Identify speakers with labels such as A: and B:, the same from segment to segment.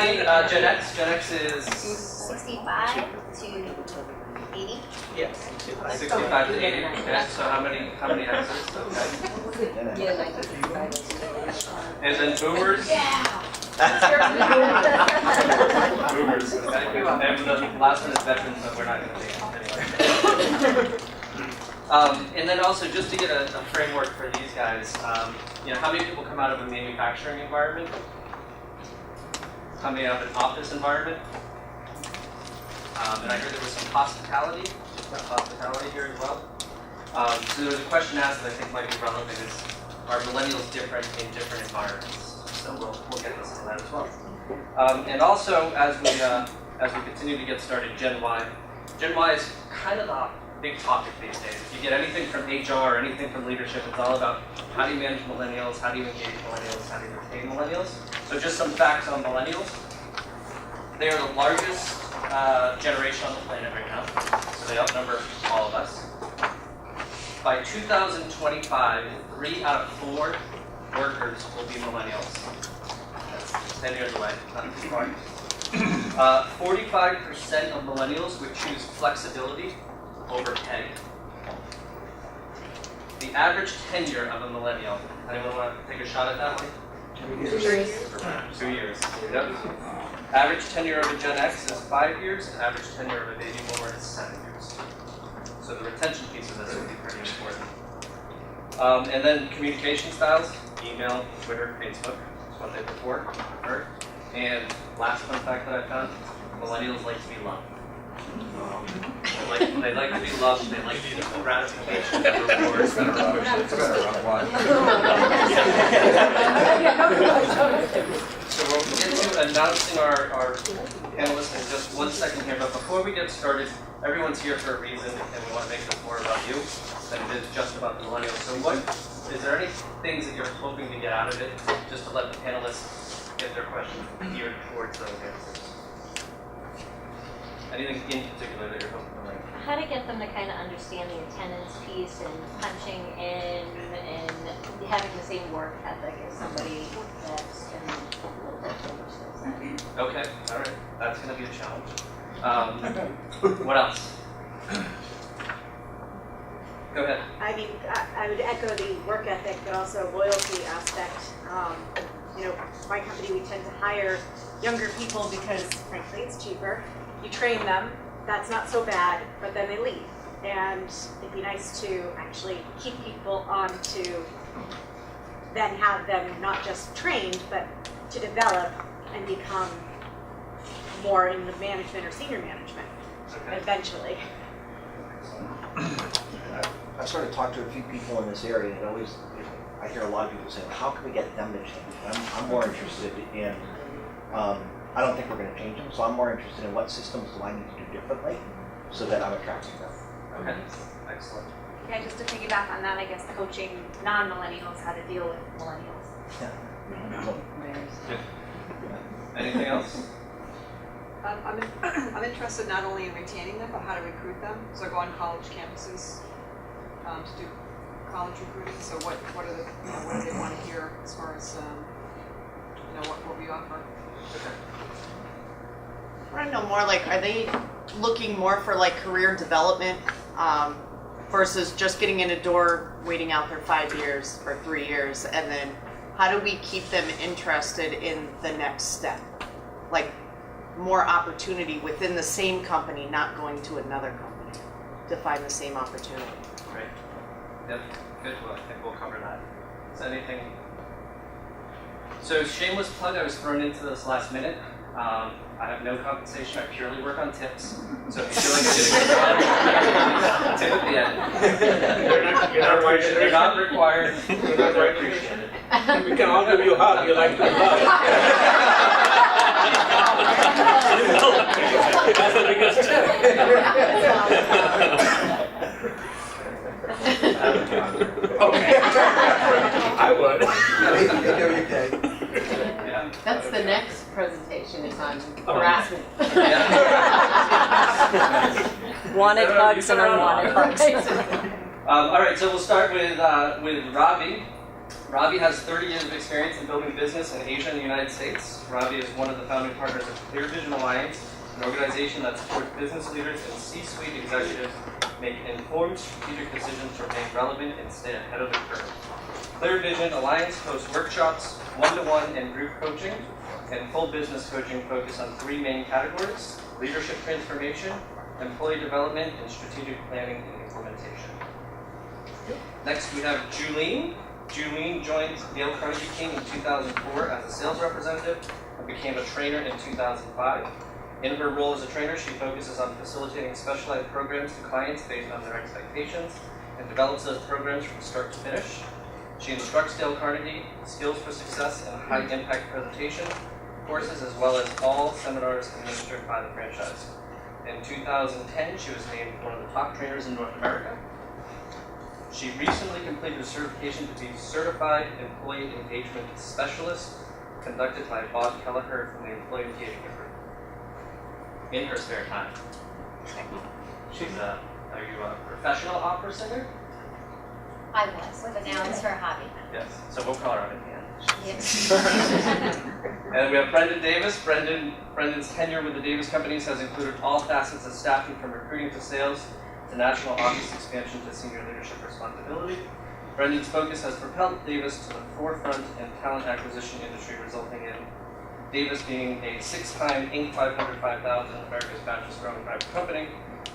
A: between Gen X. Gen X is
B: 65 to 80.
A: Yes, 65 to 80. Okay. So how many X's? Okay.
C: Yeah, 1965.
A: And then Boomers.
B: Yeah.
A: Boomers. Okay. And the last one is Veterans, but we're not going to take it anyway. And then also, just to get a framework for these guys, how many people come out of a manufacturing environment? How many out of an office environment? And I heard there was some hospitality here as well. So there was a question asked that I think might be relevant is, are millennials different in different environments? So we'll get into that as well. And also, as we continue to get started, Gen Y. Gen Y is kind of the big topic these days. If you get anything from HR or anything from leadership, it's all about how do you manage millennials, how do you engage millennials, how do you retain millennials. So just some facts on millennials. They are the largest generation on the planet right now, so they outnumber all of us. By 2025, 3 out of 4 workers will be millennials. That's 10 years away, not too far. 45% of millennials would choose flexibility over pay. The average tenure of a millennial, anyone want to take a shot at that one?
C: 2 years.
A: 2 years. Yep. Average tenure of a Gen X is 5 years, and average tenure of a baby boomer is 7 years. So the retention piece of this would be pretty important. And then communication styles, email, Twitter, Facebook, is what they prefer. And last fun fact that I found, millennials like to be loved. They like to be loved, they like the gratification and rewards that are So we'll get to announcing our panelists in just 1 second here, but before we get started, everyone's here for a reason, and we want to make this more about you than it is just about the millennials. So is there any things that you're hoping to get out of it, just to let the panelists get their questions geared towards those answers? Anything in particular that you're hoping to learn?
D: How to get them to kind of understand the attendance piece and punching in and having the same work ethic as somebody that's in a little bit older.
A: Okay, all right. That's going to be a challenge. What else? Go ahead.
E: I mean, I would echo the work ethic, but also loyalty aspect. My company, we tend to hire younger people because, frankly, it's cheaper. You train them, that's not so bad, but then they leave. And it'd be nice to actually keep people on to then have them not just trained, but to develop and become more in the management or senior management eventually.
F: I've sort of talked to a few people in this area, and I hear a lot of people saying, how can we get them to change? I'm more interested in, I don't think we're going to change them, so I'm more interested in what systems do I need to do differently so that I'm attracting them.
A: Okay, excellent.
B: Yeah, just to piggyback on that, I guess coaching non-millennials how to deal with millennials.
F: Yeah.
A: Anything else?
C: I'm interested not only in retaining them, but how to recruit them. So I go on college campuses to do college recruiting. So what are the what do they want to hear as far as what we offer?
A: Okay.
G: I want to know more, are they looking more for career development versus just getting in a door, waiting out their 5 years or 3 years, and then how do we keep them interested in the next step? More opportunity within the same company, not going to another company to find the same opportunity.
A: Great. Yep, good. Well, I think we'll cover that. Is anything? So shameless plug, I was thrown into this last minute. I have no compensation, I purely work on tips. So if you feel like you're getting a tip at the end. They're not required. They're appreciated.
H: We can all give you a hug, you like to hug. That's the biggest tip. Okay. I would.
A: Yeah.
I: That's the next presentation is on harassment.
C: Wanted hugs and unwanted hugs.
A: All right, so we'll start with Robbie. Ravi has 30 years of experience in building business in Asia and the United States. Ravi is one of the founding partners of Clear Vision Alliance, an organization that supports business leaders and C-suite executives make informed strategic decisions to remain relevant and stay ahead of the curve. Clear Vision Alliance hosts workshops, one-to-one and group coaching, and full business coaching focused on 3 main categories: leadership transformation, employee development, and strategic planning and implementation. Next, we have Julene. Julene joined Dale Carnegie King in 2004 as a sales representative and became a trainer in 2005. In her role as a trainer, she focuses on facilitating specialized programs to clients based on their expectations and develops those programs from start to finish. She instructs Dale Carnegie skills for success and high-impact presentation courses, as well as all seminars administered by the franchise. In 2010, she was named one of the top trainers in North America. She recently completed a certification to be Certified Employee Engagement Specialist, conducted by Bob Kelleher from the Employee Engagement Group. In her spare time. She's are you a professional opera singer?
D: I was, but now it's her hobby.
A: Yes, so we'll call her out at the end.
D: Yes.
A: And we have Brendan Davis. Brendan's tenure with the Davis Companies has included all facets of staffing, from recruiting to sales to national office expansion to senior leadership responsibility. Brendan's focus has propelled Davis to the forefront in talent acquisition industry, resulting in Davis being a 6-time Inc. 500 5000 America's fastest growing private company.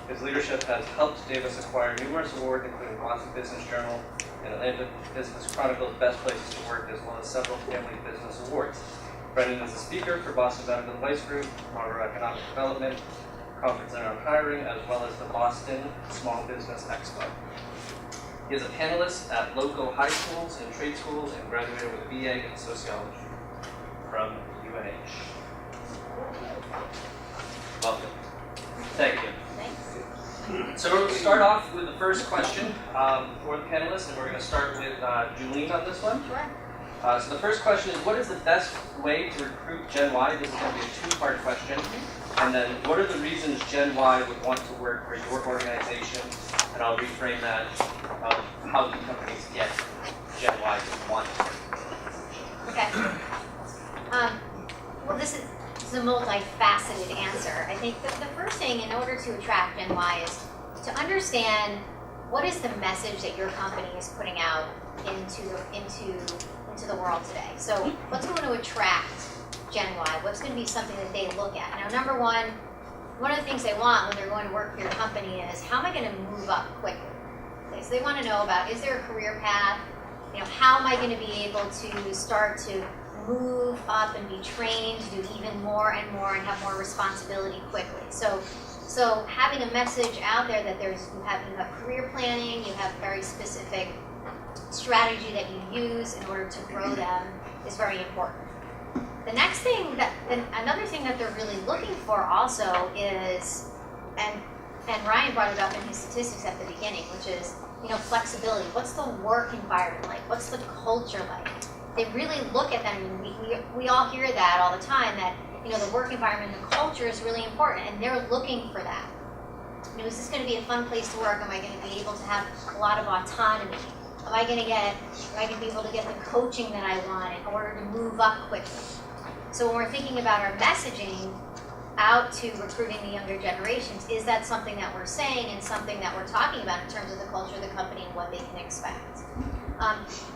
A: His leadership has helped Davis acquire numerous awards, including Boston Business Journal and Atlanta Business Chronicle's Best Places to Work, as well as several family business awards. Brendan is a speaker for Boston Medical Device Group, Marlboro Economic Development, Conference Center on Hiring, as well as the Boston Small Business Expo. He is a panelist at local high schools and trade schools and graduated with a BA in sociology from UNH. Welcome. Thank you.
D: Thanks.
A: So we'll start off with the first question for the panelists, and we're going to start with Julene on this one.
D: Sure.
A: So the first question is, what is the best way to recruit Gen Y? This is going to be a 2-part question. And then, what are the reasons Gen Y would want to work for your organization? And I'll reframe that of how do companies get Gen Y to want to work.
D: Okay. Well, this is a multifaceted answer. I think the first thing, in order to attract Gen Y, is to understand what is the message that your company is putting out into the world today. So what's going to attract Gen Y? What's going to be something that they look at? Now, number one of the things they want when they're going to work for your company is, how am I going to move up quickly? Okay, so they want to know about, is there a career path? How am I going to be able to start to move up and be trained to do even more and more and have more responsibility quickly? So having a message out there that you have career planning, you have very specific strategy that you use in order to grow them is very important. The next thing another thing that they're really looking for also is, and Ryan brought it up in his statistics at the beginning, which is, flexibility. What's the work environment like? What's the culture like? They really look at that, and we all hear that all the time, that the work environment and the culture is really important, and they're looking for that. Is this going to be a fun place to work? Am I going to be able to have a lot of autonomy? Am I going to be able to get the coaching that I want in order to move up quickly? So when we're thinking about our messaging out to recruiting the younger generations, is that something that we're saying and something that we're talking about in terms of the culture of the company and what they can expect?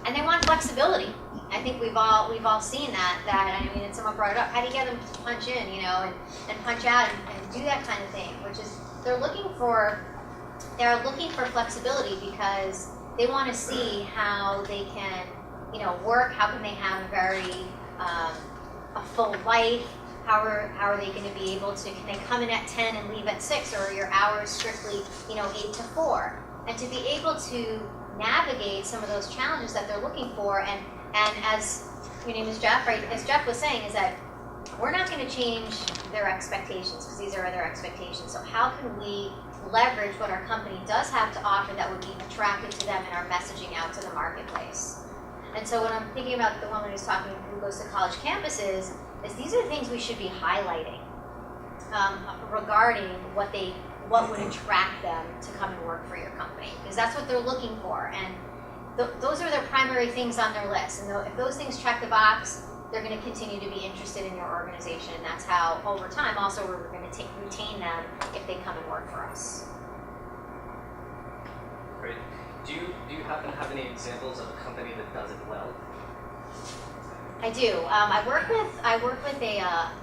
D: And they want flexibility. I think we've all seen that, and someone brought it up. How do you get them to punch in, and punch out and do that kind of thing? Which is, they're looking for flexibility because they want to see how they can, work. How can they have a full life? How are they going to be able to? Can they come in at 10 and leave at 6, or are your hours strictly 8 to 4? And to be able to navigate some of those challenges that they're looking for, and as your name is Jeff, right? As Jeff was saying, is that we're not going to change their expectations because these are their expectations. So how can we leverage what our company does have to offer that would be attractive to them in our messaging out to the marketplace? And so when I'm thinking about the woman who's talking, who goes to college campuses, is these are the things we should be highlighting regarding what would attract them to come and work for your company, because that's what they're looking for. those are their primary things on their list. And if those things check the box, they're going to continue to be interested in your organization. And that's how, over time, also we're going to retain them if they come and work for us.
A: Great. Do you happen to have any examples of a company that does it well?
D: I do. I work with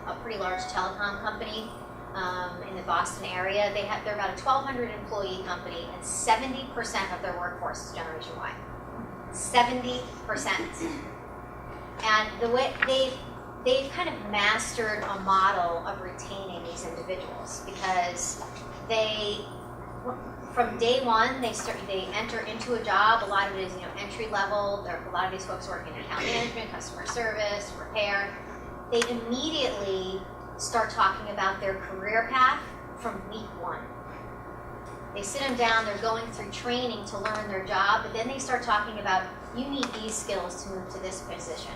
D: a pretty large telecom company in the Boston area. They're about a 1,200 employee company, and 70% of their workforce is Generation Y. 70%. And the way they've kind of mastered a model of retaining these individuals, because from day one they enter into a job. A lot of it is entry level. A lot of these folks work in account management, customer service, repair. They immediately start talking about their career path from week one. They sit them down, they're going through training to learn their job, but then they start talking about, you need these skills to move to this position.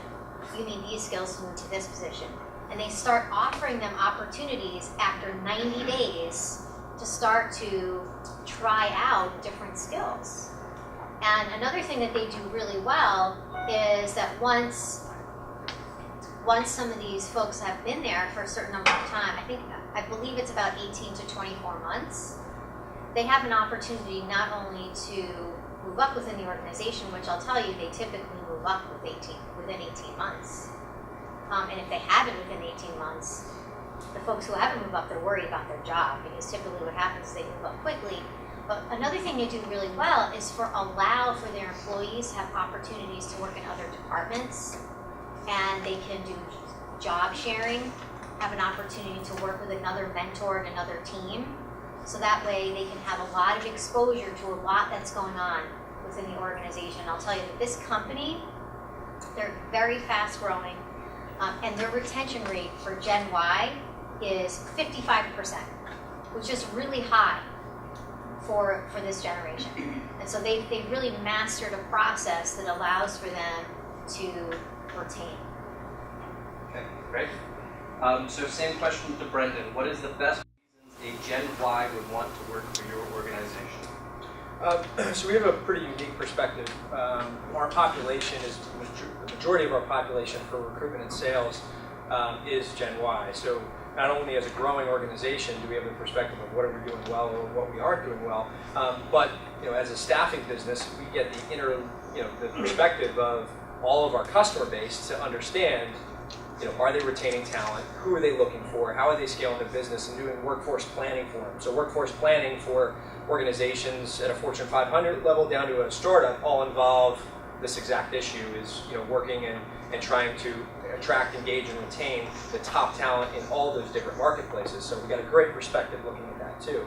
D: You need these skills to move to this position. And they start offering them opportunities after 90 days to start to try out different skills. And another thing that they do really well is that once some of these folks have been there for a certain number of time, I believe it's about 18 to 24 months, they have an opportunity not only to move up within the organization, which I'll tell you, they typically move up within 18 months. And if they haven't within 18 months, the folks who haven't moved up, they're worried about their job, because typically what happens is they move up quickly. But another thing they do really well is allow for their employees to have opportunities to work in other departments, and they can do job sharing, have an opportunity to work with another mentor and another team. So that way they can have a lot of exposure to a lot that's going on within the organization. I'll tell you that this company, they're very fast growing, and their retention rate for Gen Y is 55%, which is really high for this generation. And so they've really mastered a process that allows for them to retain.
A: Okay, great. So same question to Brendan. What is the best reasons a Gen Y would want to work for your organization?
J: So we have a pretty unique perspective. Our population is, the majority of our population for recruitment and sales is Gen Y. So not only as a growing organization do we have the perspective of what are we doing well or what we aren't doing well, but as a staffing business, we get the perspective of all of our customer base to understand, are they retaining talent? Who are they looking for? How are they scaling their business, and doing workforce planning for them? So workforce planning for organizations at a Fortune 500 level down to a startup all involve this exact issue, is working and trying to attract, engage, and retain the top talent in all those different marketplaces. So we've got a great perspective looking at that too.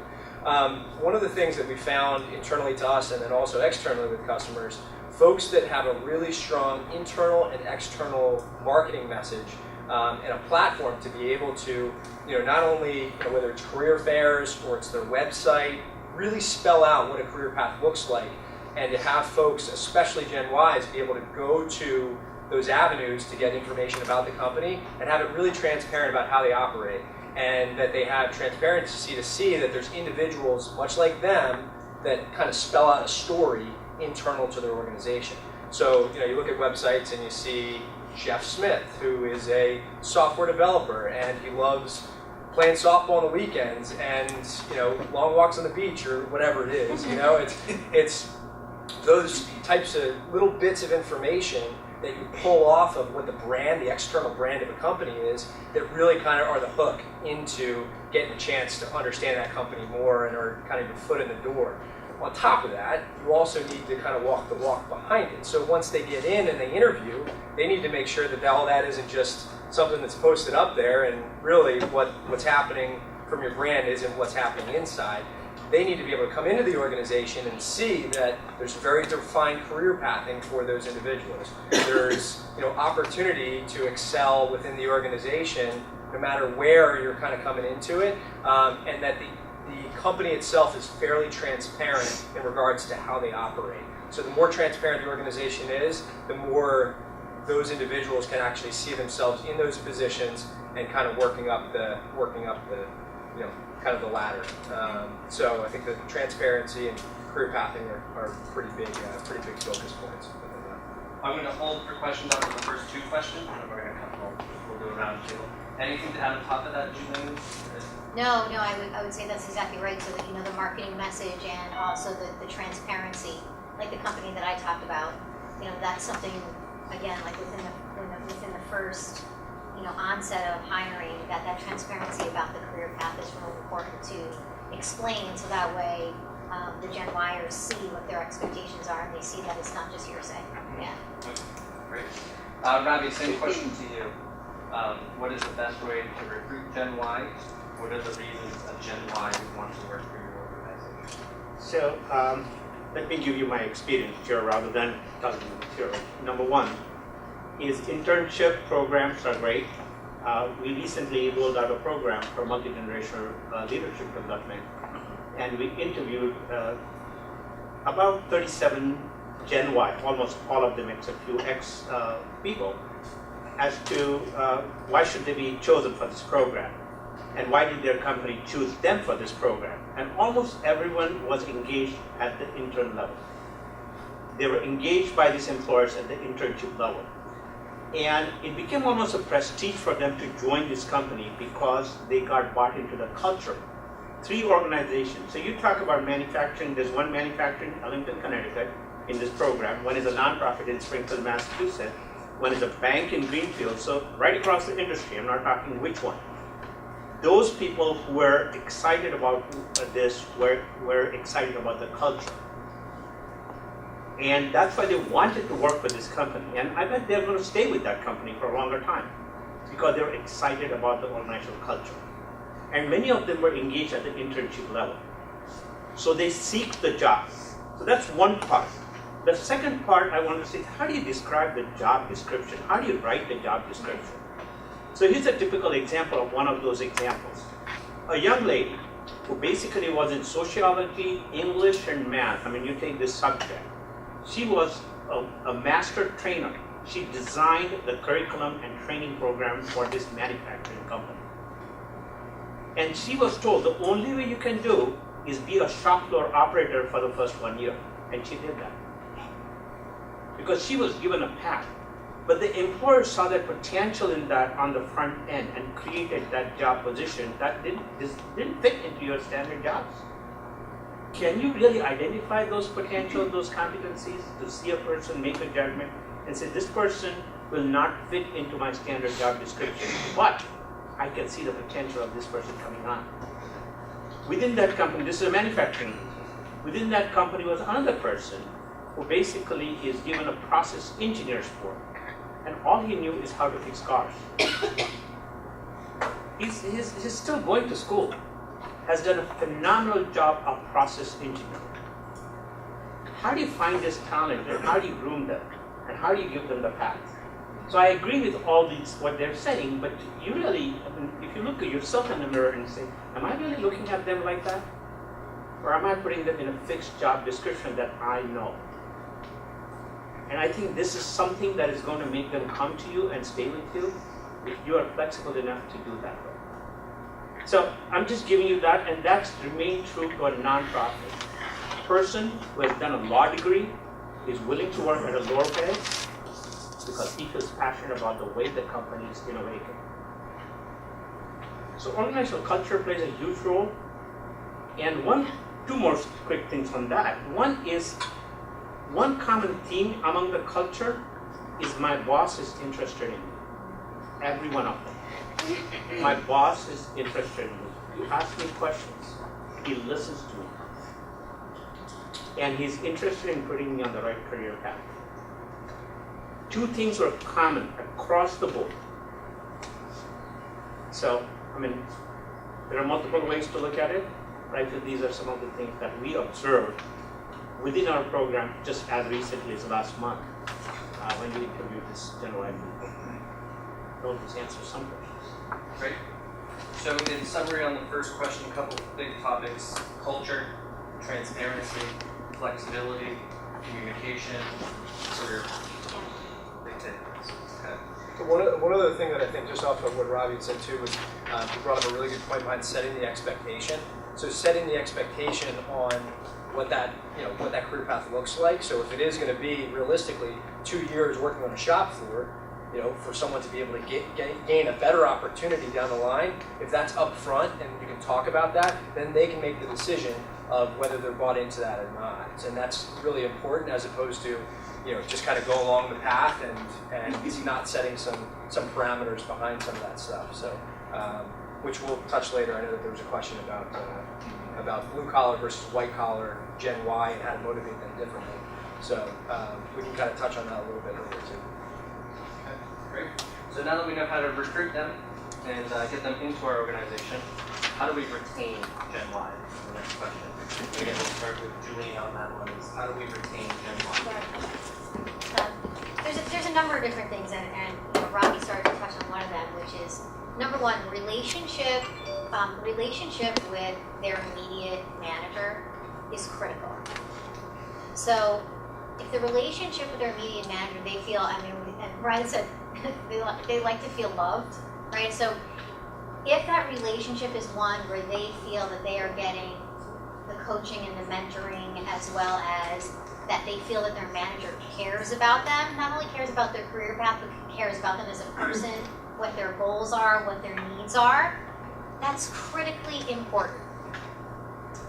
J: One of the things that we found internally to us and then also externally with customers, folks that have a really strong internal and external marketing message and a platform to be able to, not only whether it's career fairs or it's their website, really spell out what a career path looks like, and to have folks, especially Gen Ys, be able to go to those avenues to get information about the company and have it really transparent about how they operate, and that they have transparency to see that there's individuals much like them that kind of spell out a story internal to their organization. So, you look at websites and you see Jeff Smith, who is a software developer, and he loves playing softball on the weekends and, long walks on the beach or whatever it is. It's those types of little bits of information that you pull off of what the external brand of a company is, that really kind of are the hook into getting a chance to understand that company more and are kind of your foot in the door. On top of that, you also need to kind of walk the walk behind it. So once they get in and they interview, they need to make sure that all that isn't just something that's posted up there, and really what's happening from your brand isn't what's happening inside. They need to be able to come into the organization and see that there's very defined career pathing for those individuals. There's opportunity to excel within the organization no matter where you're kind of coming into it, and that the company itself is fairly transparent in regards to how they operate. So the more transparent the organization is, the more those individuals can actually see themselves in those positions and kind of working up the kind of the ladder. So I think that the transparency and career pathing are pretty big focus points within that.
A: I'm going to hold for questions after the first 2 questions, and then we're going to we'll do a round table. Anything to add on top of that, Julie?
D: No, I would say that's exactly right. So that, you know, the marketing message and also the transparency, like the company that I talked about, you know, that's something, again, like within the first, you know, onset of hiring, that transparency about the career path is really important to explain, so that way the Gen Yers see what their expectations are and they see that it's not just hearsay. Yeah.
A: Great. Ravi, same question to you. What is the best way to recruit Gen Y? What are the reasons a Gen Y would want to work for your organization?
H: So let me give you my experience here rather than talking the material. Number one is internship programs are great. We recently rolled out a program for multi-generational leadership development, and we interviewed about 37 Gen Y, almost all of them except few ex people, as to why should they be chosen for this program, and why did their company choose them for this program. And almost everyone was engaged at the intern level. They were engaged by these employers at the internship level. And it became almost a prestige for them to join this company because they got bought into the culture. 3 organizations. So you talk about manufacturing, there's one manufacturing in Ellington, Connecticut in this program. One is a nonprofit in Springfield, Massachusetts. One is a bank in Greenfield. So right across the industry, I'm not talking which one. Those people who were excited about this were excited about the culture. And that's why they wanted to work with this company. And I bet they're going to stay with that company for a longer time because they're excited about the organizational culture. And many of them were engaged at the internship level. So they seek the job. So that's one part. The second part I want to say, how do you describe the job description? How do you write the job description? So here's a typical example of one of those examples. A young lady who basically was in sociology, English, and math. I mean, you take this subject. She was a master trainer. She designed the curriculum and training program for this manufacturing company. And she was told the only way you can do is be a shop floor operator for the first 1 year. And she did that. Because she was given a path. But the employer saw that potential in that on the front end and created that job position that didn't fit into your standard jobs. Can you really identify those potential, those competencies, to see a person make a judgment and say, this person will not fit into my standard job description, but I can see the potential of this person coming on. Within that company, this is a manufacturing, within that company was another person who basically is given a process engineer's work, and all he knew is how to fix cars. He's still going to school. Has done a phenomenal job of process engineering. How do you find this talent and how do you groom them? And how do you give them the path? So I agree with all these, what they're saying, but you really, I mean, if you look at yourself in the mirror and say, am I really looking at them like that? Or am I putting them in a fixed job description that I know? And I think this is something that is going to make them come to you and stay with you if you are flexible enough to do that. So I'm just giving you that, and that's remained true to a nonprofit. A person who has done a law degree is willing to work at a lower pay because he feels passionate about the way the company is innovating. So organizational culture plays a huge role. And two more quick things on that. One common theme among the culture is my boss is interested in me. Every one of them. My boss is interested in me. You ask me questions. He listens to me. And he's interested in putting me on the right career path. 2 things are common across the board. So, I mean, there are multiple ways to look at it, but I think these are some of the things that we observed within our program just as recently as last month when we interviewed this general people. Those answer some questions.
A: Great. So in summary on the first question, a couple of big topics: culture, transparency, flexibility, communication, career. Big takeaways. Okay.
J: So one other thing that I think, just off of what Ravi said too, was he brought up a really good point behind setting the expectation. So setting the expectation on what that career path looks like. So if it is going to be realistically 2 years working on a shop floor, for someone to be able to gain a better opportunity down the line, if that's up front and you can talk about that, then they can make the decision of whether they're bought into that or not. And that's really important, as opposed to just kind of go along the path and not setting some parameters behind some of that stuff. So, which we'll touch later. I know that there was a question about blue collar versus white collar Gen Y and how to motivate them differently. So we can kind of touch on that a little bit later too.
A: Okay, great. So now that we know how to recruit them and get them into our organization, how do we retain Gen Y? The next question. Again, we'll start with Julie on that one. Is how do we retain Gen Y?
D: There's a number of different things, and Robbie started to touch on one of them, which is number one, relationship with their immediate manager is critical. So if the relationship with their immediate manager, they feel, and Brian said, they like to feel loved, right? So if that relationship is one where they feel that they are getting the coaching and the mentoring, as well as that they feel that their manager cares about them, not only cares about their career path, but cares about them as a person, what their goals are, what their needs are, that's critically important.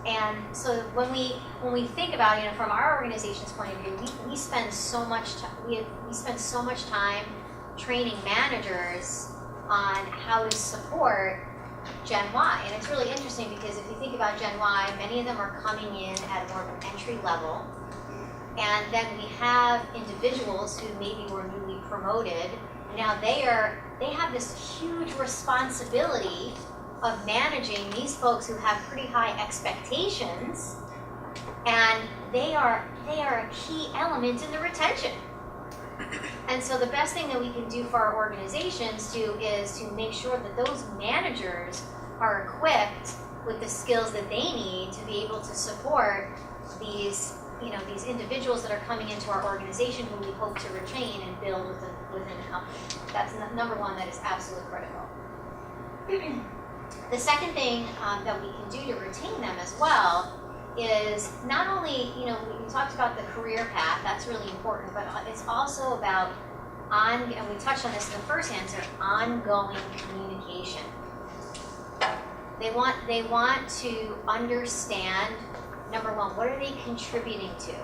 D: And so when we think about, from our organization's point of view, we spend so much time training managers on how to support Gen Y. And it's really interesting because if you think about Gen Y, many of them are coming in at more of an entry level. And then we have individuals who maybe were newly promoted. Now they have this huge responsibility of managing these folks who have pretty high expectations, and they are a key element in the retention. And so the best thing that we can do for our organizations is to make sure that those managers are equipped with the skills that they need to be able to support these individuals that are coming into our organization who we hope to retain and build within the company. That's number one, that is absolutely critical. The second thing that we can do to retain them as well is not only, we talked about the career path, that's really important, but it's also about, and we touched on this in the first answer, ongoing communication. They want to understand, number one, what are they contributing to?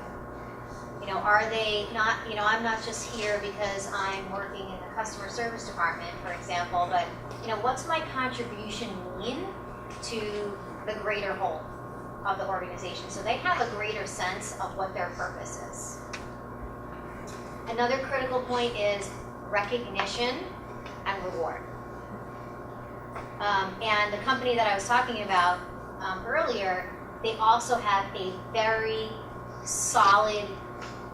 D: Are they not, I'm not just here because I'm working in the customer service department, for example, but, what's my contribution mean to the greater whole of the organization? So they have a greater sense of what their purpose is. Another critical point is recognition and reward. And the company that I was talking about earlier, they also have a very solid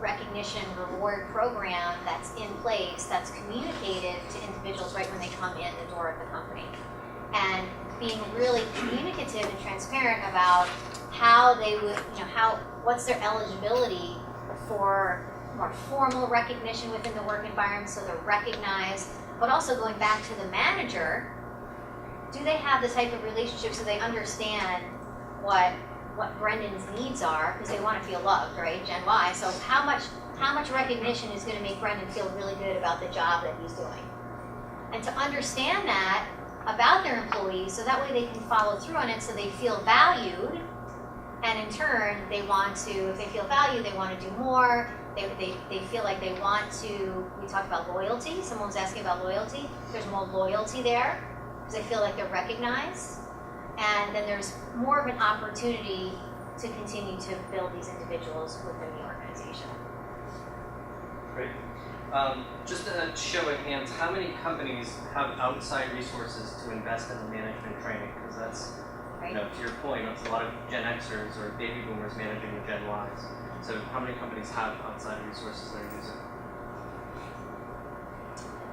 D: recognition reward program that's in place, that's communicated to individuals right when they come in the door of the company. And being really communicative and transparent about how they would, what's their eligibility for more formal recognition within the work environment so they're recognized, but also going back to the manager, do they have the type of relationship so they understand what Brendan's needs are, because they want to feel loved, right? Gen Y. So how much recognition is going to make Brendan feel really good about the job that he's doing? And to understand that about their employees, so that way they can follow through on it so they feel valued, and in turn they want to, if they feel valued, they want to do more, they feel like they want to, we talked about loyalty, someone was asking about loyalty, there's more loyalty there, because they feel like they're recognized. And then there's more of an opportunity to continue to build these individuals within the organization.
A: Great. Just a show of hands, how many companies have outside resources to invest in the management training? Because that's,
D: Right.
A: to your point, it's a lot of Gen Xers or baby boomers managing the Gen Ys. So how many companies have outside resources they're using?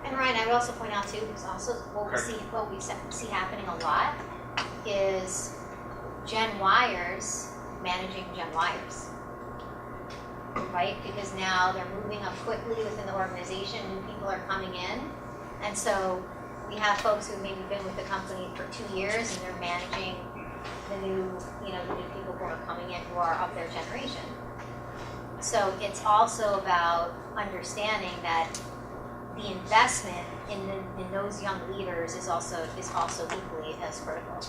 D: And Ryan, I would also point out too, because also what we see happening a lot is Gen Yers managing Gen Yers, right? Because now they're moving up quickly within the organization, new people are coming in, and so we have folks who maybe been with the company for 2 years and they're managing the new people who are coming in who are of their generation. So it's also about understanding that the investment in those young leaders is also equally as critical.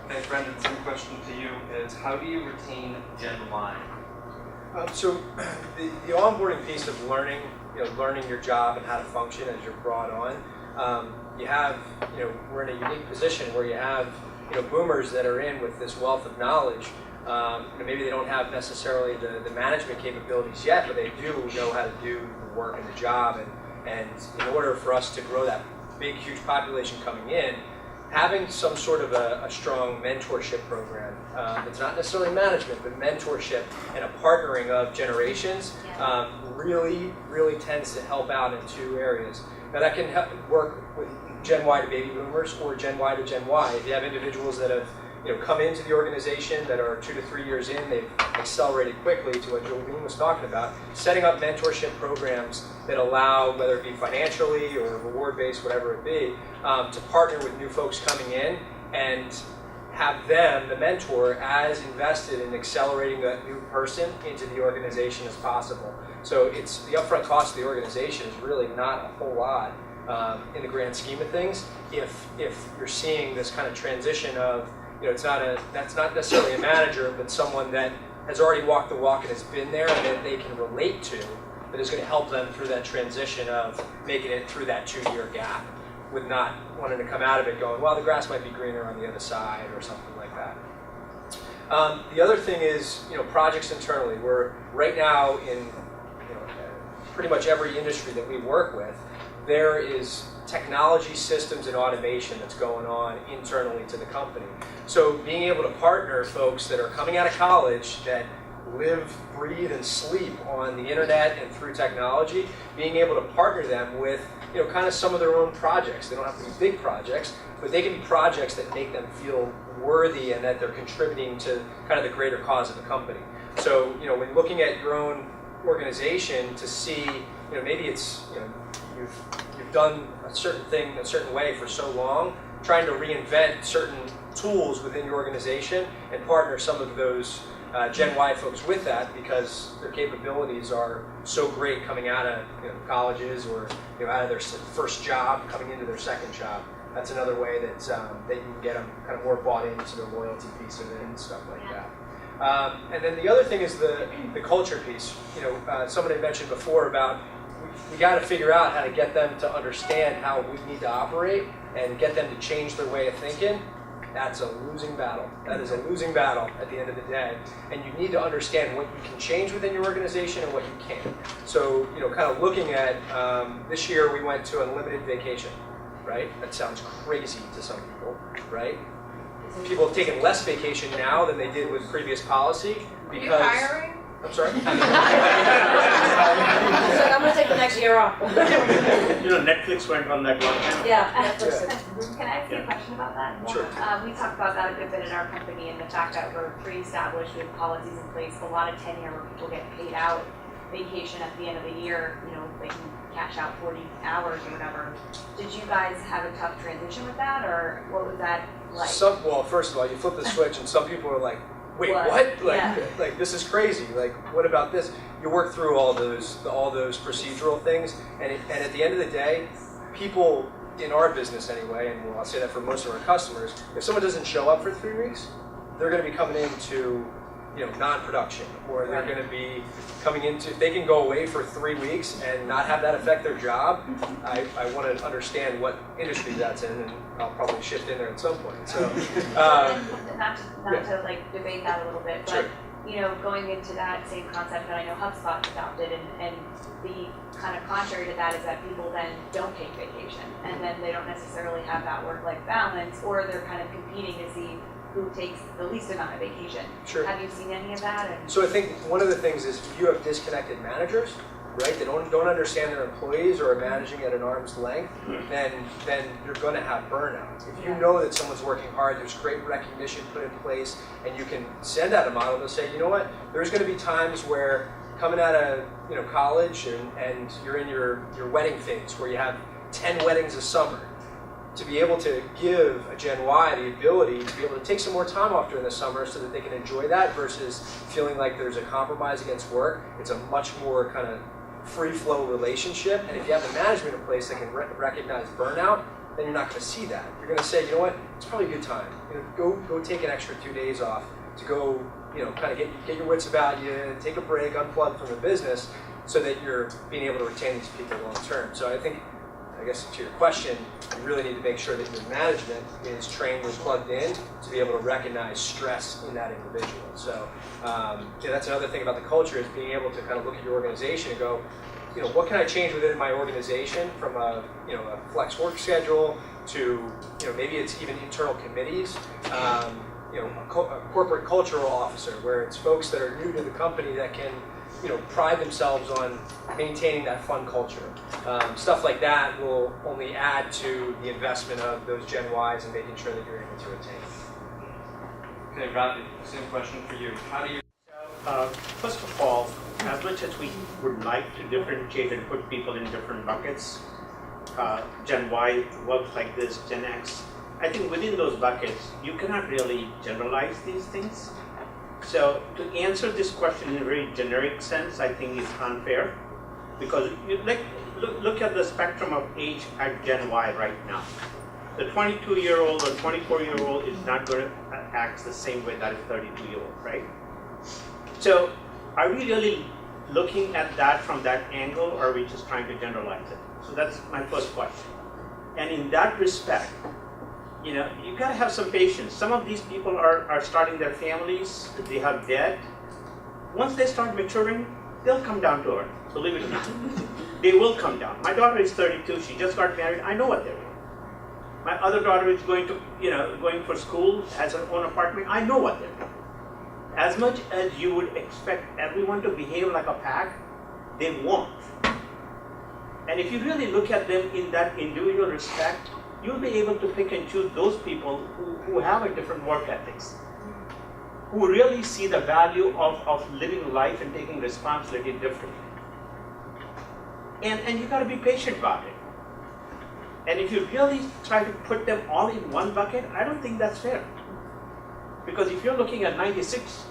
A: Okay, Brendan, same question to you is how do you retain Gen Y?
J: So the onboarding piece of learning your job and how to function as you're brought on, you have, we're in a unique position where you have, boomers that are in with this wealth of knowledge. Maybe they don't have necessarily the management capabilities yet, but they do know how to do the work and the job. And in order for us to grow that big, huge population coming in, having some sort of a strong mentorship program, it's not necessarily management, but mentorship and a partnering of generations really, really tends to help out in two areas. Now that can work with Gen Y to baby boomers or Gen Y to Gen Y. If you have individuals that have come into the organization that are 2 to 3 years in, they've accelerated quickly to what Jolene was talking about, setting up mentorship programs that allow, whether it be financially or reward-based, whatever it be, to partner with new folks coming in and have them, the mentor, as invested in accelerating that new person into the organization as possible. So it's the upfront cost of the organization is really not a whole lot in the grand scheme of things if you're seeing this kind of transition of that's not necessarily a manager, but someone that has already walked the walk and has been there and that they can relate to, that is going to help them through that transition of making it through that 2-year gap with not wanting to come out of it going, well, the grass might be greener on the other side or something like that. The other thing is, projects internally. We're right now in pretty much every industry that we work with, there is technology systems and automation that's going on internally to the company. So being able to partner folks that are coming out of college that live, breathe, and sleep on the internet and through technology, being able to partner them with kind of some of their own projects. They don't have to be big projects, but they can be projects that make them feel worthy and that they're contributing to kind of the greater cause of the company. So when looking at your own organization to see, maybe it's you've done a certain thing a certain way for so long, trying to reinvent certain tools within your organization and partner some of those Gen Y folks with that because their capabilities are so great coming out of colleges or out of their first job, coming into their second job. That's another way that that you can get them kind of more bought into the loyalty piece of it and stuff like that. And then the other thing is the culture piece. Somebody mentioned before about we got to figure out how to get them to understand how we need to operate and get them to change their way of thinking. That's a losing battle. That is a losing battle at the end of the day. And you need to understand what you can change within your organization and what you can't. So, kind of looking at this year we went to unlimited vacation, right? That sounds crazy to some people, right? People have taken less vacation now than they did with previous policy because.
C: Are you hiring?
J: I'm sorry?
E: He's like, I'm gonna take the next year off.
H: Netflix went on that one.
E: Yeah, Netflix.
B: Can I ask you a question about that?
J: Sure.
B: We talked about that a good bit in our company and the fact that we're pre-established with policies in place, a lot of tenure where people get paid out vacation at the end of the year, they can cash out 40 hours or whatever. Did you guys have a tough transition with that or what was that like?
J: Well, first of all, you flip the switch and some people are like, wait, what? Like this is crazy. Like, what about this? You work through all those procedural things, and at the end of the day, people in our business anyway, and I'll say that for most of our customers, if someone doesn't show up for 3 weeks, they're going to be coming into non-production, or they're going to be coming into. They can go away for 3 weeks and not have that affect their job. I want to understand what industry that's in, and I'll probably shift in there at some point. So,
B: not to like debate that a little bit, but going into that same concept that I know HubSpot adopted, and the kind of contrary to that is that people then don't take vacation, and then they don't necessarily have that work-life balance, or they're kind of competing to see who takes the least amount of vacation.
J: Sure.
B: Have you seen any of that?
J: So I think one of the things is if you have disconnected managers, right, that don't understand their employees or are managing at an arm's length, then you're going to have burnout. If you know that someone's working hard, there's great recognition put in place, and you can send out a model to say, you know what, there's going to be times where coming out of college and you're in your wedding phase where you have 10 weddings a summer. to be able to give a Gen Y the ability to be able to take some more time off during the summer so that they can enjoy that versus feeling like there's a compromise against work. It's a much more kind of free flow relationship. And if you have the management in place that can recognize burnout, then you're not going to see that. You're going to say, you know what, it's probably a good time. Go take an extra 2 days off to go, kind of get your wits about you, take a break, unplug from the business, so that you're being able to retain these people long term. So I guess to your question, you really need to make sure that your management is trained and plugged in to be able to recognize stress in that individual. So that's another thing about the culture, is being able to kind of look at your organization and go, what can I change within my organization from a flex work schedule to, maybe it's even internal committees, a corporate cultural officer where it's folks that are new to the company that can pride themselves on maintaining that fun culture. Stuff like that will only add to the investment of those Gen Ys and making sure that you're able to retain.
A: Okay, Ravi, same question for you. How do you?
H: First of all, as much as we would like to differentiate and put people in different buckets, Gen Y works like this, Gen X, I think within those buckets, you cannot really generalize these things. So to answer this question in a very generic sense, I think is unfair, because look at the spectrum of age at Gen Y right now. The 22-year-old or 24-year-old is not going to act the same way that a 32-year-old, right? So are we really looking at that from that angle, or are we just trying to generalize it? So that's my first question. And in that respect, you gotta have some patience. Some of these people are starting their families, they have debt. Once they start maturing, they'll come down to earth, believe it or not. They will come down. My daughter is 32, she just got married, I know what they're doing. My other daughter is going for school, has her own apartment, I know what they're doing. As much as you would expect everyone to behave like a pack, they won't. And if you really look at them in that individual respect, you'll be able to pick and choose those people who have a different work ethics, who really see the value of living life and taking responsibility differently. And you gotta be patient about it. And if you really try to put them all in one bucket, I don't think that's fair. Because if you're looking at 96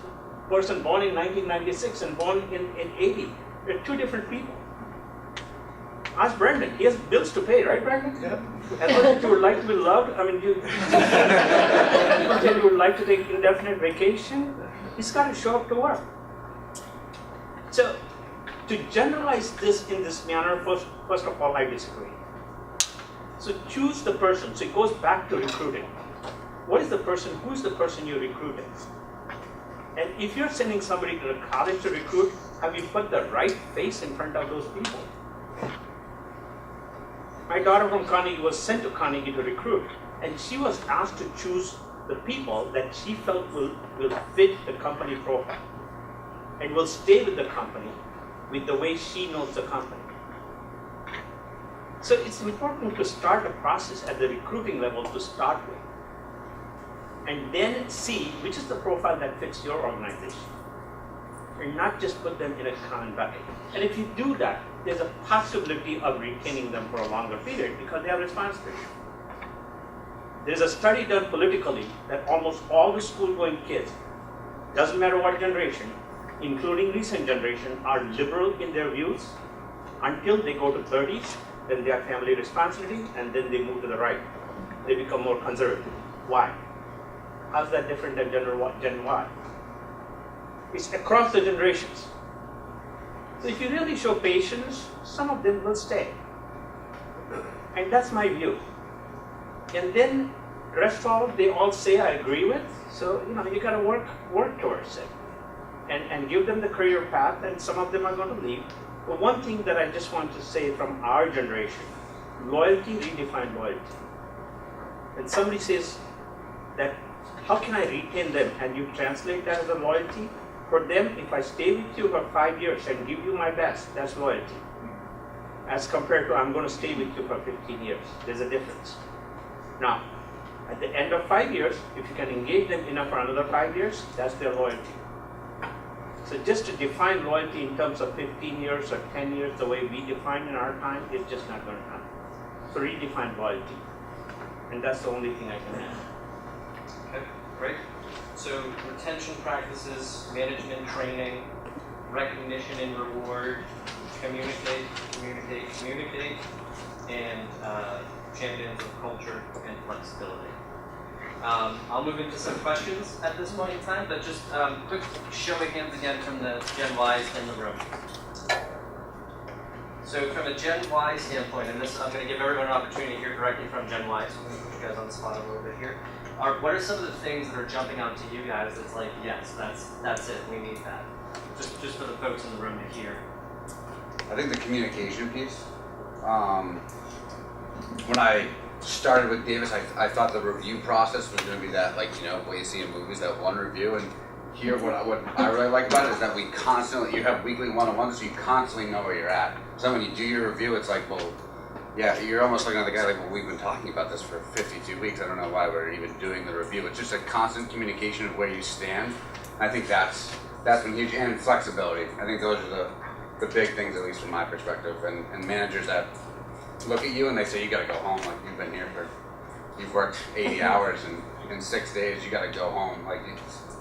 H: person born in 1996 and born in 80, they're two different people. Ask Brendan, he has bills to pay, right, Brendan?
J: Yeah.
H: As much as you would like to be loved, I mean, you would like to take indefinite vacation, he's got to show up to work. So, to generalize this in this manner, first of all, I disagree. So choose the person. So it goes back to recruiting. What is the person, who is the person you're recruiting? And if you're sending somebody to the college to recruit, have you put the right face in front of those people? My daughter from Carnegie was sent to Carnegie to recruit, and she was asked to choose the people that she felt will fit the company profile and will stay with the company with the way she knows the company. So it's important to start a process at the recruiting level to start with, and then see which is the profile that fits your organization, and not just put them in a common bucket. And if you do that, there's a possibility of retaining them for a longer period because they have responsibility. There's a study done politically that almost all the school-going kids, doesn't matter what generation, including recent generation, are liberal in their views until they go to 30s, then they have family responsibility, and then they move to the right. They become more conservative. Why? How's that different than Gen Y? It's across the generations. So if you really show patience, some of them will stay. And that's my view. And then the rest of it, they all say I agree with. So you gotta work towards it. And give them the career path, and some of them are going to leave. But one thing that I just want to say from our generation, loyalty, redefine loyalty. And somebody says that, how can I retain them? And you translate that as a loyalty. For them, if I stay with you for 5 years and give you my best, that's loyalty. As compared to I'm going to stay with you for 15 years. There's a difference. Now, at the end of 5 years, if you can engage them enough for another 5 years, that's their loyalty. So just to define loyalty in terms of 15 years or 10 years, the way we define in our time, it's just not going to happen. So redefine loyalty. And that's the only thing I can add.
A: Okay, great. So retention practices, management training, recognition and reward, communicate, and champions of culture and flexibility. I'll move into some questions at this point in time, but just quick show of hands again from the Gen Ys in the room. So from a Gen Y standpoint, and this I'm going to give everyone an opportunity to hear directly from Gen Y, so I'm going to put you guys on the spot a little bit here. What are some of the things that are jumping out to you guys that's like, yes, that's it, we need that? Just for the folks in the room to hear.
K: I think the communication piece. When I started with Davis, I thought the review process was going to be that, like, you know, what you see in movies, that one review. And here, what I really like about it is that you have weekly one-on-ones, so you constantly know where you're at. So when you do your review, it's like, well, yeah, you're almost looking at the guy like, well, we've been talking about this for 52 weeks. I don't know why we're even doing the review. It's just a constant communication of where you stand. I think that's been huge, and flexibility. I think those are the big things, at least from my perspective, and managers that look at you and they say, you got to go home, like you've worked 80 hours in 6 days, you got to go home, like you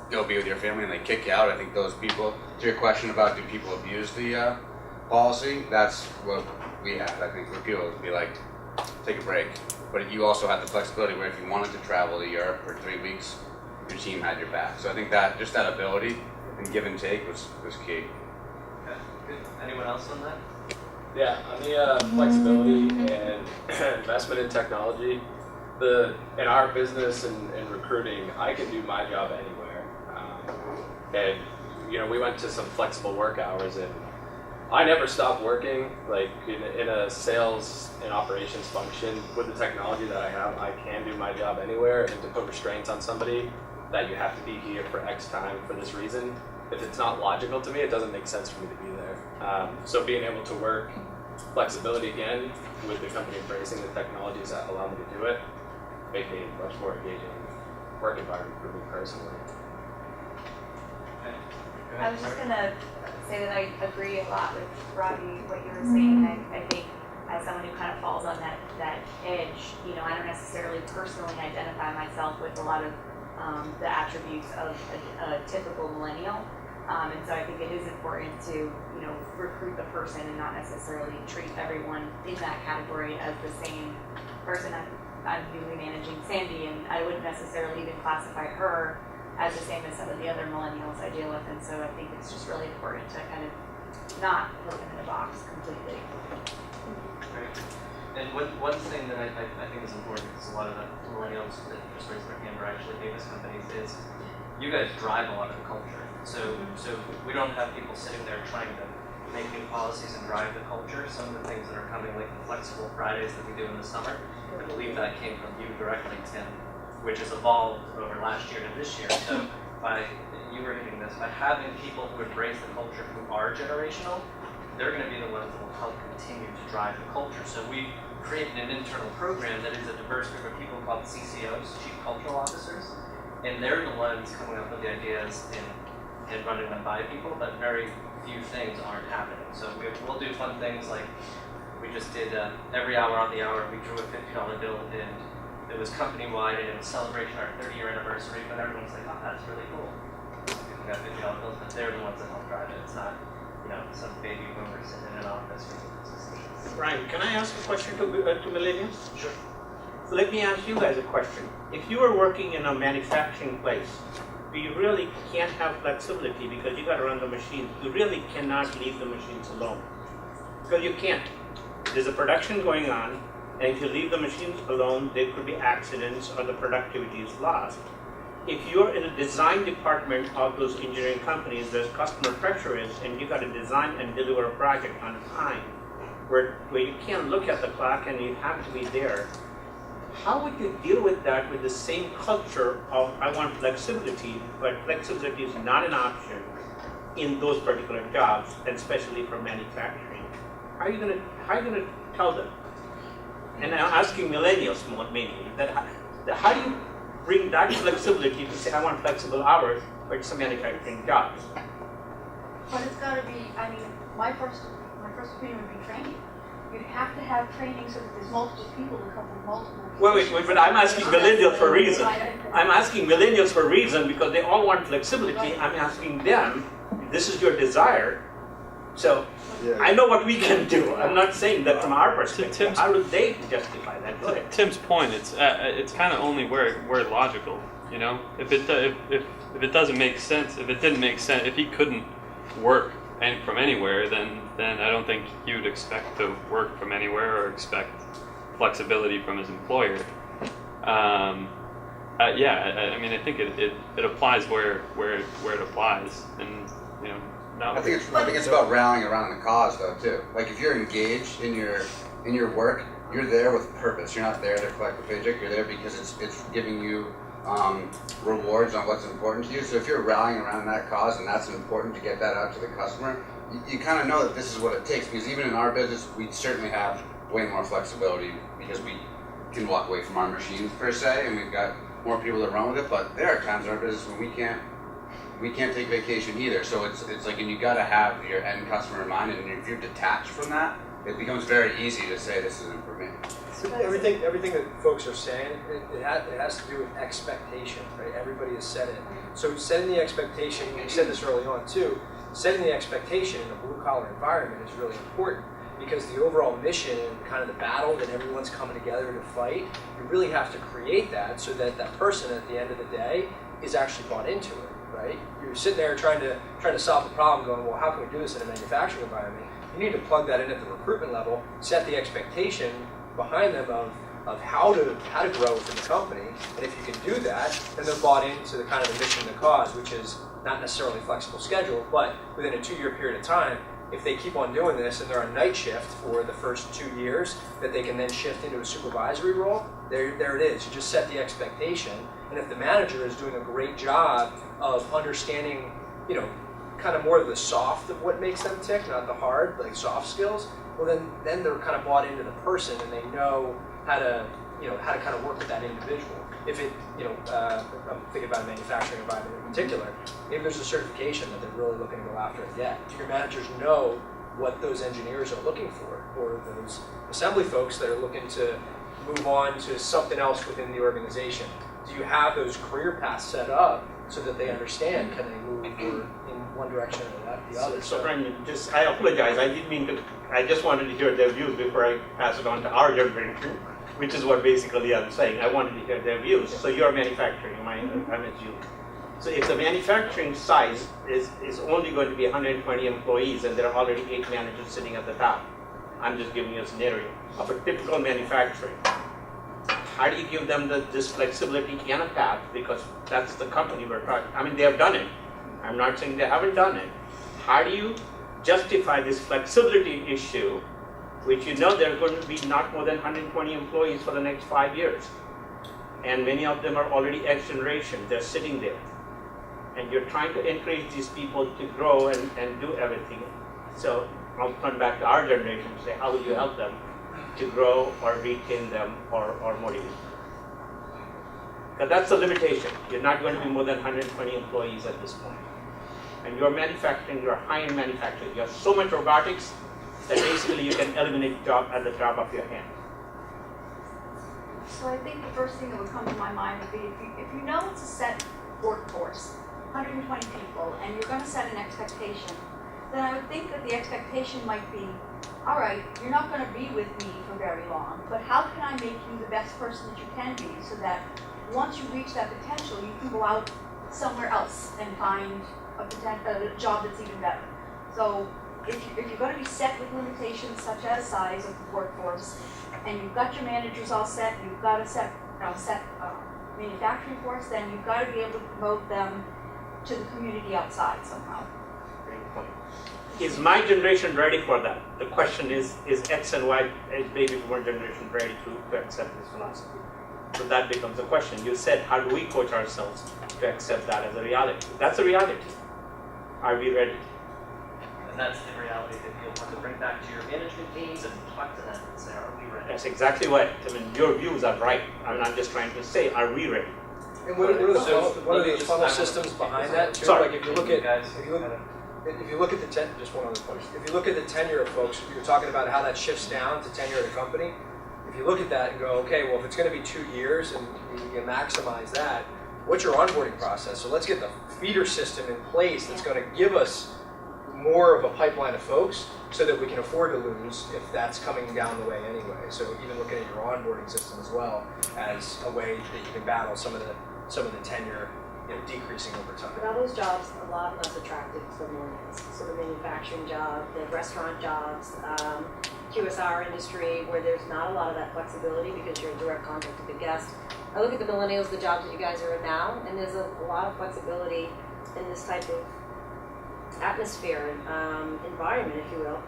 K: go be with your family, and they kick you out. I think those people, to your question about do people abuse the policy, that's what we had. I think for people to be like, take a break, but you also had the flexibility where if you wanted to travel to Europe for 3 weeks, your team had your back. So I think that just that ability and give and take was key.
A: Okay, good. Anyone else on that?
L: Yeah, on the flexibility and investment in technology, in our business and recruiting, I can do my job anywhere. And you know, we went to some flexible work hours, and I never stopped working. Like in a sales and operations function, with the technology that I have, I can do my job anywhere. And to put restraints on somebody that you have to be here for X time for this reason, if it's not logical to me, it doesn't make sense for me to be there. So being able to work flexibility again with the company embracing the technologies that allow me to do it, make me a much more engaging work environment for me personally.
A: Okay. Go
B: I
A: ahead,
B: was just
A: Mark.
B: gonna say that I agree a lot with Robbie, what you were saying. I think as someone who kind of falls on that edge, you know, I don't necessarily personally identify myself with a lot of the attributes of a typical millennial. And so I think it is important to, you know, recruit the person and not necessarily treat everyone in that category as the same person. I'm newly managing Sandy, and I wouldn't necessarily even classify her as the same as some of the other millennials I deal with. And so I think it's just really important to kind of not put them in a box completely.
A: Great. And one thing that I think is important, because a lot of the millennials that just raised their hand are actually Davis companies, is you guys drive a lot of the culture. So we don't have people sitting there trying to make new policies and drive the culture. Some of the things that are coming, like the flexible Fridays that we do in the summer, I believe that came from you directly, Tim, which has evolved over last year to this year. So you were hitting this, by having people who embrace the culture who are generational, they're going to be the ones that will help continue to drive the culture. So we created an internal program that is a diverse group of people called CCOs, Chief Cultural Officers, and they're the ones coming up with the ideas and running them by people, but very few things aren't happening. So we'll do fun things like we just did every hour on the hour, we drew a $50 bill, and it was company-wide, and it was celebration our 30-year anniversary, but everyone's like, oh, that's really cool. People got $50 bills, but they're the ones that help drive it. It's not, you know, some baby boomer sitting in an office making those decisions.
H: Brian, can I ask a question to millennials?
A: Sure.
H: So let me ask you guys a question. If you were working in a manufacturing place, you really can't have flexibility because you got to run the machines. You really cannot leave the machines alone because you can't. There's a production going on, and if you leave the machines alone, there could be accidents or the productivity is lost. If you're in a design department of those engineering companies, there's customer pressure is, and you got to design and deliver a project on time, where you can't look at the clock and you have to be there. How would you deal with that with the same culture of I want flexibility, but flexibility is not an option in those particular jobs, and especially for manufacturing? How are you gonna tell them? And I'm asking millennials mainly that how do you bring that flexibility to say I want flexible hours, but it's a manufacturing jobs?
M: But it's got to be. I mean, my first opinion would be training. you'd have to have training so that there's multiple people to cover multiple.
H: Wait, but I'm asking millennials for a reason. I'm asking millennials for a reason because they all want flexibility. I'm asking them, this is your desire. So I know what we can do. I'm not saying that from our perspective. How do they justify that? Go ahead.
N: Tim's point, it's kind of only where logical, you know. If it doesn't make sense, if it didn't make sense, if he couldn't work from anywhere, then I don't think he would expect to work from anywhere or expect flexibility from his employer. I mean, I think it applies where it applies, and you know.
K: I think it's about rallying around the cause though too. Like if you're engaged in your work, you're there with purpose. You're not there to collect a paycheck. You're there because it's giving you rewards on what's important to you. So if you're rallying around that cause and that's important to get that out to the customer, you kind of know that this is what it takes. Because even in our business, we certainly have way more flexibility because we can walk away from our machines per se, and we've got more people that run with it. But there are times in our business when we can't take vacation either. So it's like, and you got to have your end customer in mind, and if you're detached from that, it becomes very easy to say this isn't for me.
J: Everything that folks are saying, it has to do with expectation, right? Everybody has said it. So setting the expectation, you said this early on too, setting the expectation in a blue collar environment is really important, because the overall mission and kind of the battle that everyone's coming together to fight, you really have to create that so that that person at the end of the day is actually bought into it. Right? You're sitting there trying to solve the problem, going, well, how can we do this in a manufacturing environment? You need to plug that in at the recruitment level, set the expectation behind them of how to grow within the company, and if you can do that, then they're bought into the kind of the mission and the cause, which is not necessarily flexible schedule, but within a 2-year period of time, if they keep on doing this and they're on night shift for the first 2 years, that they can then shift into a supervisory role, there it is. You just set the expectation, and if the manager is doing a great job of understanding, you know, kind of more of the soft of what makes them tick, not the hard, like soft skills, well then they're kind of bought into the person and they know how to kind of work with that individual. If it, I'm thinking about a manufacturing environment in particular, maybe there's a certification that they're really looking to go after and get. Do your managers know what those engineers are looking for, or those assembly folks that are looking to move on to something else within the organization? Do you have those career paths set up so that they understand, can they move in one direction or the other?
H: So Brandon, I apologize. I didn't mean to. I just wanted to hear their views before I pass it on to our generation, which is what basically I'm saying. I wanted to hear their views. So you're manufacturing, I'm at you. So if the manufacturing size is only going to be 120 employees and there are already 8 managers sitting at the top, I'm just giving you a scenario of a typical manufacturing. How do you give them this flexibility and a path? Because that's the company we're talking. I mean, they have done it. I'm not saying they haven't done it. How do you justify this flexibility issue, which you know there are going to be not more than 120 employees for the next 5 years? And many of them are already X generation. They're sitting there. And you're trying to encourage these people to grow and do everything. So I'll turn back to our generation and say, how would you help them to grow or retain them or motivate them? Because that's the limitation. You're not going to be more than 120 employees at this point. And you're manufacturing, you're high-end manufacturing. You have so much robotics that basically you can eliminate job at the drop of your hand.
M: So I think the first thing that would come to my mind would be if you know it's a set workforce, 120 people, and you're going to set an expectation, then I would think that the expectation might be, all right, you're not going to be with me for very long, but how can I make you the best person that you can be so that once you reach that potential, you can go out somewhere else and find a job that's even better. So if you're going to be set with limitations such as size of the workforce, and you've got your managers all set, you've got a set manufacturing force, then you've got to be able to promote them to the community outside somehow.
H: Great point. Is my generation ready for that? The question is X and Y baby boomer generation ready to accept this philosophy? So that becomes the question. You said, how do we coach ourselves to accept that as a reality? That's a reality. Are we ready?
A: And that's the reality that you'll have to bring back to your management teams and talk to them and say, are we ready?
H: That's exactly what. I mean, your views are right. I mean, I'm just trying to say, are we ready?
J: And what are the funnel systems behind that too?
H: Sorry.
J: Like if you look at if you look at just one other point. If you look at the tenure of folks, you're talking about how that shifts down to tenure at a company. If you look at that and go, okay, well, if it's going to be 2 years and you maximize that, what's your onboarding process? So let's get the feeder system in place that's going to give us more of a pipeline of folks so that we can afford to lose if that's coming down the way anyway. So even looking at your onboarding system as well as a way that you can battle some of the tenure, decreasing over time.
E: But are those jobs a lot less attractive for millennials? So the manufacturing job, the restaurant jobs, QSR industry, where there's not a lot of that flexibility because you're in direct contact with the guest. I look at the millennials, the jobs that you guys are in now, and there's a lot of flexibility in this type of atmosphere and environment, if you will.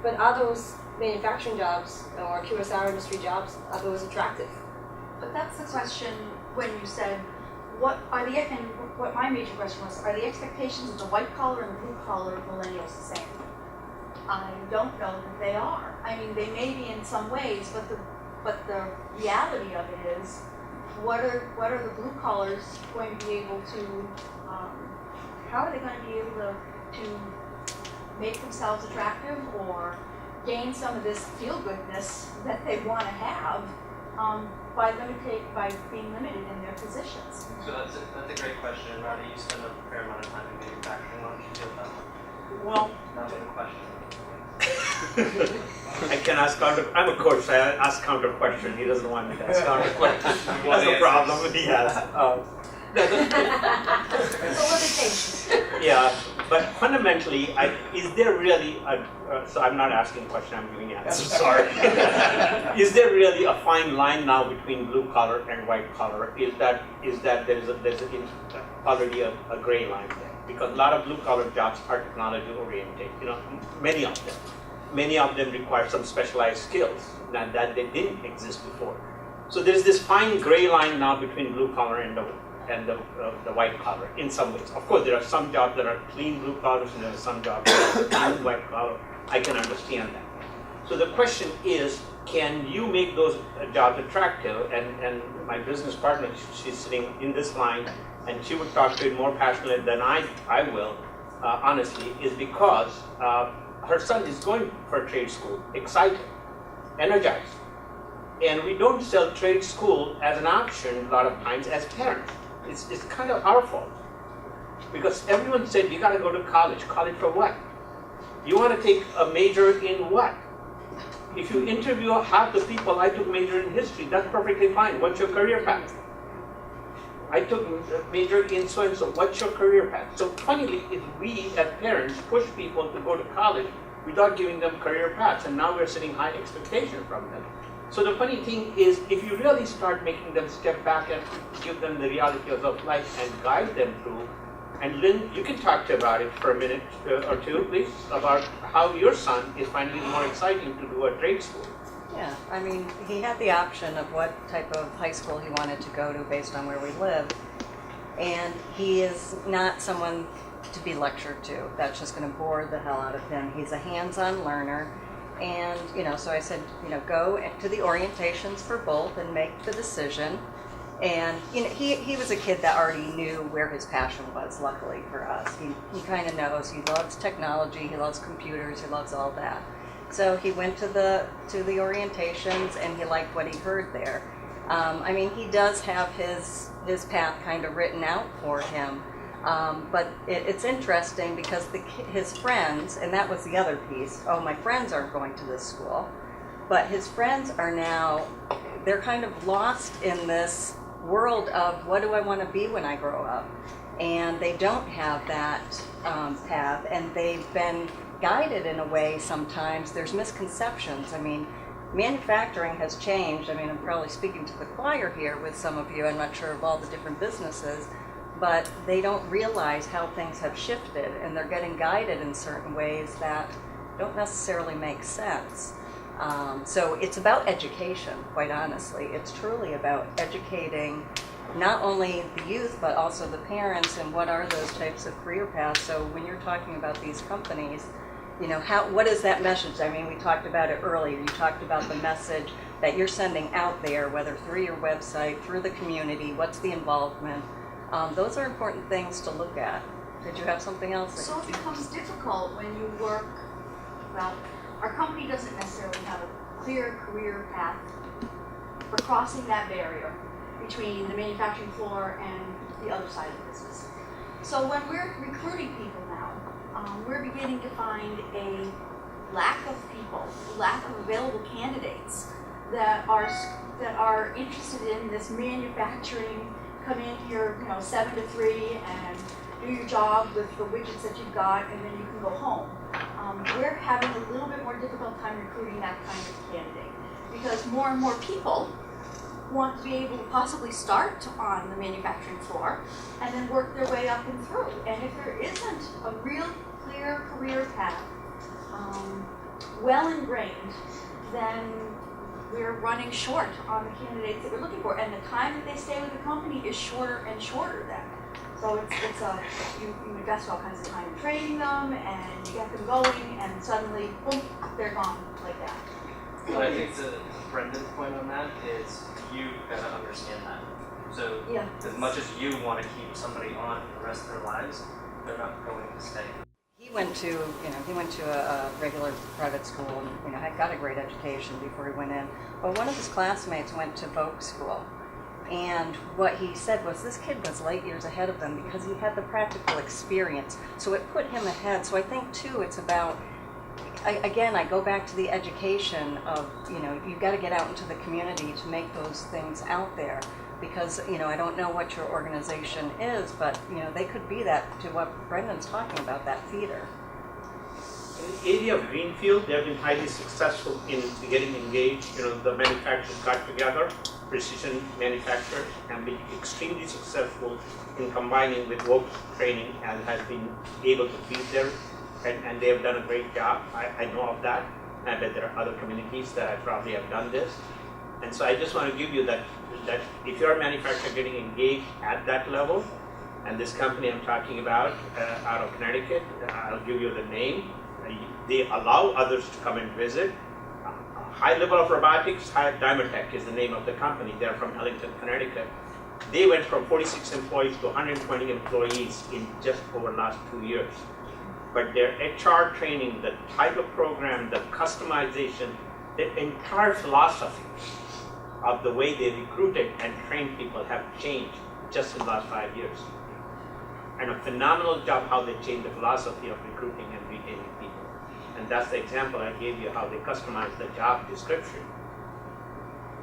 E: But are those manufacturing jobs or QSR industry jobs, are those attractive?
M: But that's the question when you said, what my major question was, are the expectations of the white collar and the blue collar millennials the same? I don't know that they are. I mean, they may be in some ways, but the reality of it is, what are the blue collars going to be able to, how are they going to be able to make themselves attractive or gain some of this feel-goodness that they want to have by being limited in their positions?
A: So that's a great question, Roddy. You spend a fair amount of time in manufacturing. Why don't you deal with that one?
H: Well,
A: Not with a question.
H: I can ask counter. I'm a coach, so I ask counter question. He doesn't want me to ask counter question. That's the problem he has.
M: It's a limitation.
H: Yeah, but fundamentally, is there really so I'm not asking a question, I'm giving answers, sorry. Is there really a fine line now between blue collar and white collar? Is that there's already a gray line there? Because a lot of blue collar jobs are technology oriented, many of them require some specialized skills that they didn't exist before. So there's this fine gray line now between blue collar and the white collar in some ways. Of course, there are some jobs that are clean blue collars and there are some jobs that are clean white collar. I can understand that. So the question is, can you make those jobs attractive? And my business partner, she's sitting in this line, and she would talk to it more passionately than I will, honestly, is because her son is going for trade school, excited, energized. And we don't sell trade school as an option a lot of times as parents. It's kind of our fault. Because everyone said, you gotta go to college. College for what? You wanna take a major in what? If you interview half the people, I took major in history, that's perfectly fine. What's your career path? I took a major in so-and-so, what's your career path? So funnily, if we as parents push people to go to college without giving them career paths, and now we're setting high expectations from them. So the funny thing is, if you really start making them step back and give them the realities of life and guide them through, and Lynn, you can talk about it for a minute or two, please, about how your son is finding it more exciting to do a trade school.
O: Yeah, I mean, he had the option of what type of high school he wanted to go to based on where we live. And he is not someone to be lectured to. That's just going to bore the hell out of him. He's a hands-on learner. And, so I said, go to the orientations for both and make the decision. And, he was a kid that already knew where his passion was, luckily for us. He kind of knows. He loves technology, he loves computers, he loves all that. So he went to the orientations and he liked what he heard there. He does have his path kind of written out for him. But it's interesting because his friends, and that was the other piece, my friends aren't going to this school, but his friends are now, they're kind of lost in this world of what do I want to be when I grow up? And they don't have that path, and they've been guided in a way sometimes. There's misconceptions. Manufacturing has changed. I'm probably speaking to the choir here with some of you. I'm not sure of all the different businesses, but they don't realize how things have shifted, and they're getting guided in certain ways that don't necessarily make sense. So it's about education, quite honestly. It's truly about educating not only the youth, but also the parents, and what are those types of career paths. So when you're talking about these companies, what is that message? We talked about it earlier. You talked about the message that you're sending out there, whether through your website, through the community, what's the involvement. Those are important things to look at. did you have something else?
M: So it becomes difficult when you work, well, our company doesn't necessarily have a clear career path for crossing that barrier between the manufacturing floor and the other side of the business. So when we're recruiting people now, we're beginning to find a lack of people, lack of available candidates that are interested in this manufacturing, come in here, 7 to 3 and do your job with the widgets that you've got, and then you can go home. We're having a little bit more difficult time recruiting that kind of candidate because more and more people want to be able to possibly start on the manufacturing floor and then work their way up and through. And if there isn't a real clear career path, well ingrained, then we're running short on the candidates that we're looking for. And the time that they stay with the company is shorter and shorter then. So you invest all kinds of time in training them and you get them going and suddenly, boom, they're gone like that.
A: But I think to Brendan's point on that is you gotta understand that. So
M: Yeah.
A: as much as you want to keep somebody on for the rest of their lives, they're not going to stay.
O: He went to a regular private school and, had got a great education before he went in. But one of his classmates went to Voc school. And what he said was this kid was light years ahead of them because he had the practical experience. So it put him ahead. So I think, too, it's about, I go back to the education of, you've got to get out into the community to make those things out there. Because, I don't know what your organization is, but, they could be that to what Brendan's talking about, that feeder.
H: In the area of Greenfield, they have been highly successful in getting engaged. The manufacturers got together, precision manufacturers, and been extremely successful in combining with work training and has been able to feed there. And they have done a great job. I know of that. I bet there are other communities that probably have done this. And so I just want to give you that if you're a manufacturer getting engaged at that level, and this company I'm talking about out of Connecticut, I'll give you the name. They allow others to come and visit. High level of robotics, Dymatech is the name of the company. They're from Ellington, Connecticut. They went from 46 employees to 120 employees in just over the last 2 years. But their HR training, the type of program, the customization, the entire philosophy of the way they recruited and trained people have changed just in the last 5 years. And a phenomenal job how they changed the philosophy of recruiting and retaining people. And that's the example I gave you how they customized the job description.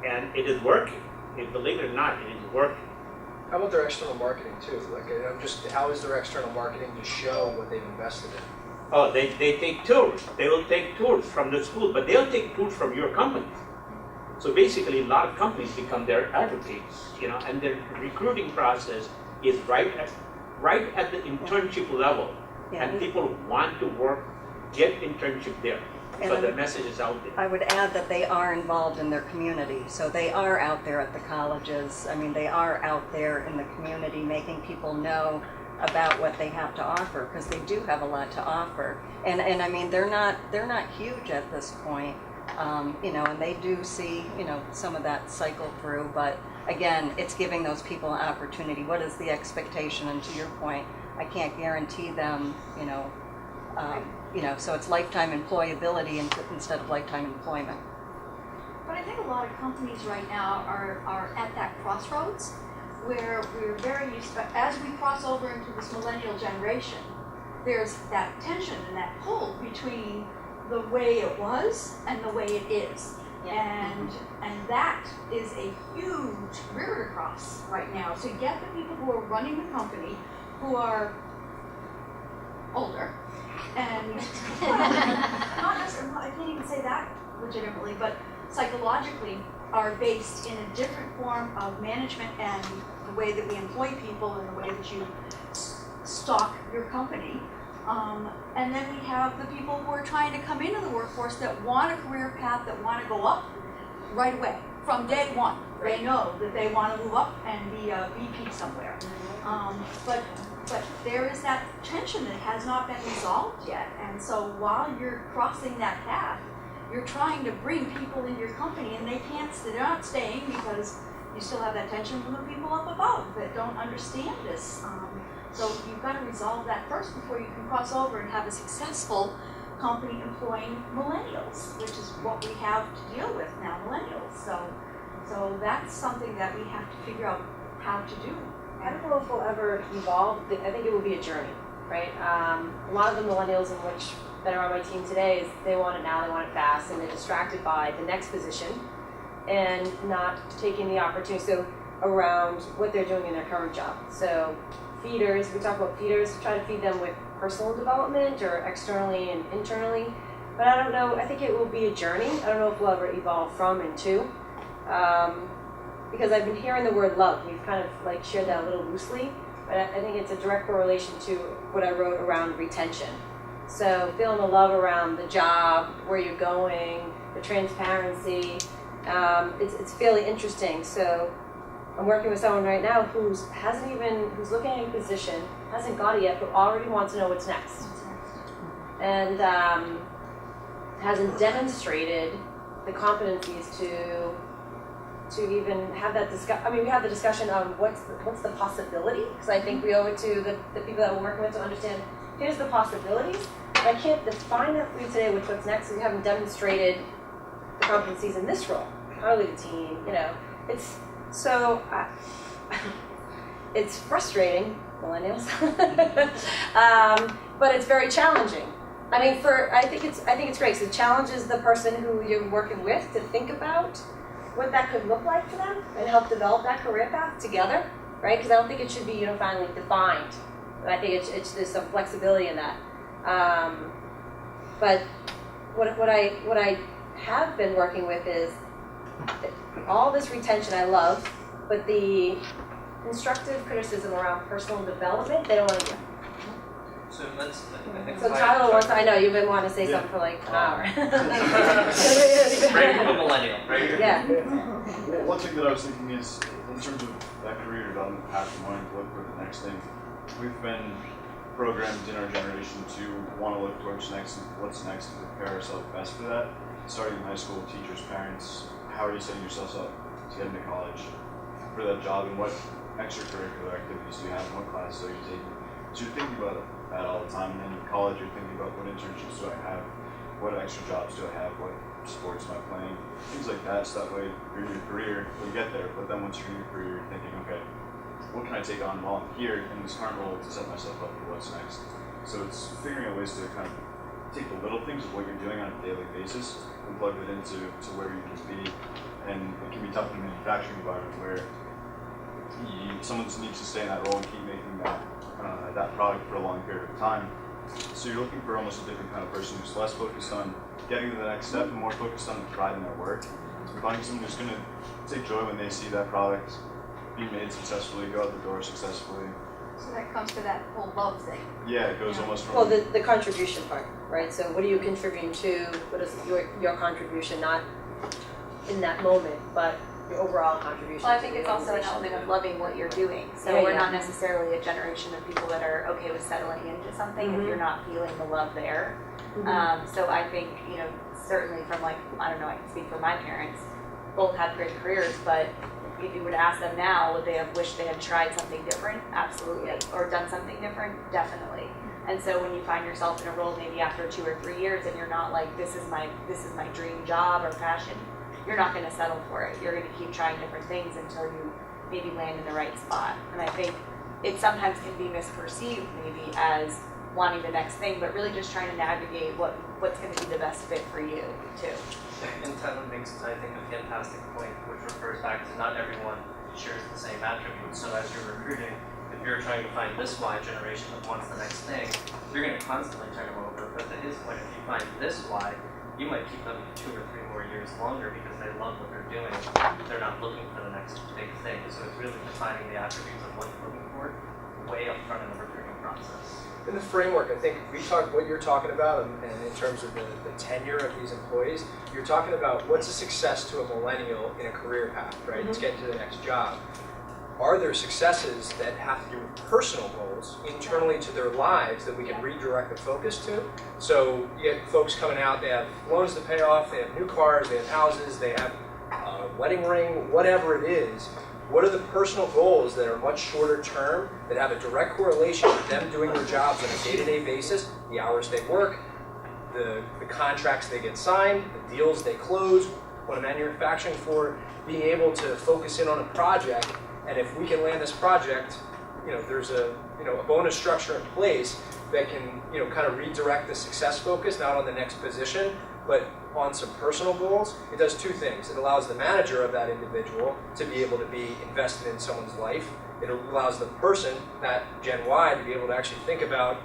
H: And it is working. Believe it or not, it is working.
J: How about their external marketing too? How is their external marketing to show what they've invested in?
H: Oh, they take tours. They will take tours from the school, but they'll take tours from your company. So basically, a lot of companies become their advocates, and their recruiting process is right at the internship level, and people want to work, get internship there. So the message is out there.
O: I would add that they are involved in their community. So they are out there at the colleges. I mean, they are out there in the community making people know about what they have to offer because they do have a lot to offer. And I mean, they're not huge at this point, and they do see, some of that cycle through. But again, it's giving those people an opportunity. What is the expectation? And to your point, I can't guarantee them, so it's lifetime employability instead of lifetime employment.
M: But I think a lot of companies right now are at that crossroads where we're very used to, as we cross over into this millennial generation, there's that tension and that pull between the way it was and the way it is. And that is a huge river to cross right now. So you get the people who are running the company who are older and not necessarily, I can't even say that legitimately, but psychologically are based in a different form of management and the way that we employ people and the way that you stock your company. And then we have the people who are trying to come into the workforce that want a career path, that want to go up right away. From day one, they know that they want to move up and be a VP somewhere. But there is that tension that has not been resolved yet. And so while you're crossing that path, you're trying to bring people into your company and they're not staying because you still have that tension from the people up above that don't understand this. So you've got to resolve that first before you can cross over and have a successful company employing millennials, which is what we have to deal with now, millennials. So that's something that we have to figure out how to do.
P: I don't know if we'll ever evolve. I think it will be a journey, right? A lot of the millennials in which that are on my team today is they want it now, they want it fast, and they're distracted by the next position and not taking the opportunity. So around what they're doing in their current job. So feeders, we talk about feeders, try to feed them with personal development or externally and internally. But I don't know, I think it will be a journey. I don't know if we'll ever evolve from and to. Because I've been hearing the word love. We've kind of like shared that a little loosely, but I think it's a direct correlation to what I wrote around retention. So feeling the love around the job, where you're going, the transparency, it's fairly interesting. So I'm working with someone right now who's looking at a position, hasn't got it yet, but already wants to know what's next. And hasn't demonstrated the competencies to even have that discussion. I mean, we have the discussion on what's the possibility, because I think we owe it to the people that we're working with to understand, here's the possibilities, but I can't define that for you today with what's next, because you haven't demonstrated the competencies in this role. How to lead a team, it's so, it's frustrating, millennials, but it's very challenging. I mean, I think it's great. So it challenges the person who you're working with to think about what that could look like for them and help develop that career path together, right? Because I don't think it should be uniformly defined. But I think there's some flexibility in that. But what I have been working with is all this retention I love, but the constructive criticism around personal development, they don't want to do.
A: So let's, I think
P: So Tyler wants, I know, you've been wanting to say something for like an hour.
A: Great from a millennial, right?
P: Yeah.
Q: One thing that I was thinking is, in terms of that career development path and wanting to look for the next thing, we've been programmed in our generation to want to look towards what's next and prepare ourselves best for that. Starting in high school, teachers, parents, how are you setting yourselves up to get into college for that job, and what extracurricular activities do you have, and what classes are you taking? So you're thinking about that all the time, and then in college you're thinking about what internships do I have, what extra jobs do I have, what sports am I playing, things like that, so that way you're in your career, you get there, but then once you're in your career you're thinking, okay, what can I take on while I'm here in this current role to set myself up for what's next? So it's figuring out ways to kind of take the little things of what you're doing on a daily basis and plug it into where you can be. And it can be tough in a manufacturing environment where someone just needs to stay in that role and keep making that product for a long period of time. So you're looking for almost a different kind of person who's less focused on getting to the next step and more focused on the pride in their work. So finding someone who's going to take joy when they see that product be made successfully, go out the door successfully.
M: So that comes to that whole love thing.
Q: Yeah, it goes almost from...
P: Well, the contribution part, right? So what are you contributing to? What is your contribution, not in that moment, but your overall contribution?
B: Well, I think it's also an element of loving what you're doing. So
P: Yeah,
B: we're
P: yeah.
B: not necessarily a generation of people that are okay with settling into something if you're not feeling the love there. So I think, certainly from I don't know, I can speak for my parents, both had great careers, but if you were to ask them now, would they have wished they had tried something different? Absolutely. Or done something different? Definitely. And so when you find yourself in a role maybe after 2 or 3 years and you're not like, this is my dream job or passion, you're not going to settle for it. You're going to keep trying different things until you maybe land in the right spot. And I think it sometimes can be misperceived maybe as wanting the next thing, but really just trying to navigate what's going to be the best fit for you too.
A: And Tyler makes, I think, a fantastic point, which refers back to not everyone shares the same attributes. So as you're recruiting, if you're trying to find this Y generation that wants the next thing, you're going to constantly turn them over. But to his point, if you find this Y, you might keep them 2 or 3 more years longer because they love what they're doing. They're not looking for the next big thing. So it's really defining the attributes of what you're looking for way up front in the recruiting process.
J: In the framework, I think we talk what you're talking about, and in terms of the tenure of these employees, you're talking about what's a success to a millennial in a career path, right? It's getting to the next job. Are there successes that have to do with personal goals internally to their lives that we can redirect the focus to? So you get folks coming out, they have loans to pay off, they have new cars, they have houses, they have a wedding ring, whatever it is. what are the personal goals that are much shorter term, that have a direct correlation with them doing their jobs on a day-to-day basis, the hours they work, the contracts they get signed, the deals they close, what a manufacturing floor, being able to focus in on a project, and if we can land this project, there's a bonus structure in place that can kind of redirect the success focus, not on the next position, but on some personal goals. It does two things. It allows the manager of that individual to be able to be invested in someone's life. It allows the person, that Gen Y, to be able to actually think about,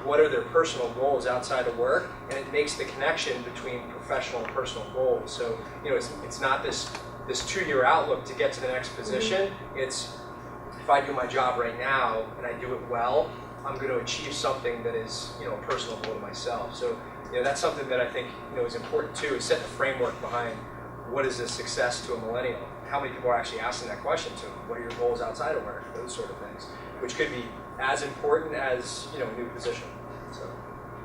J: what are their personal goals outside of work, and it makes the connection between professional and personal goals. So, it's not this 2-year outlook to get to the next position. It's, if I do my job right now and I do it well, I'm going to achieve something that is, a personal goal to myself. So, that's something that I think, is important too, is set the framework behind what is a success to a millennial. How many people are actually asking that question to them? What are your goals outside of work? Those sort of things, which could be as important as, a new position.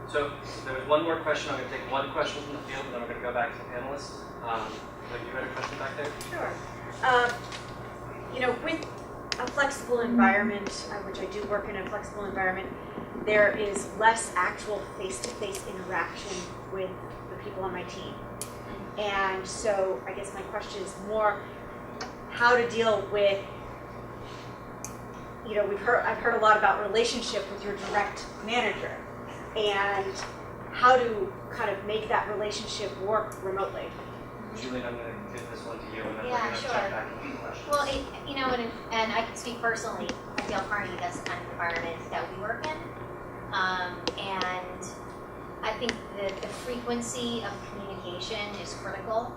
A: So there was one more question. I'm going to take one question from the field, and then we're going to go back to the panelists. You had a question back there?
E: Sure. With a flexible environment, which I do work in a flexible environment, there is less actual face-to-face interaction with the people on my team. And so I guess my question is more how to deal with, I've heard a lot about relationship with your direct manager and how to kind of make that relationship work remotely.
A: Julie, I'm going to give this one to you, and then we're
D: Yeah,
A: going to
D: sure.
A: check back with questions.
D: Well, and I can speak personally. I feel Carnegie, that's the kind of environment that we work in. And I think that the frequency of communication is critical.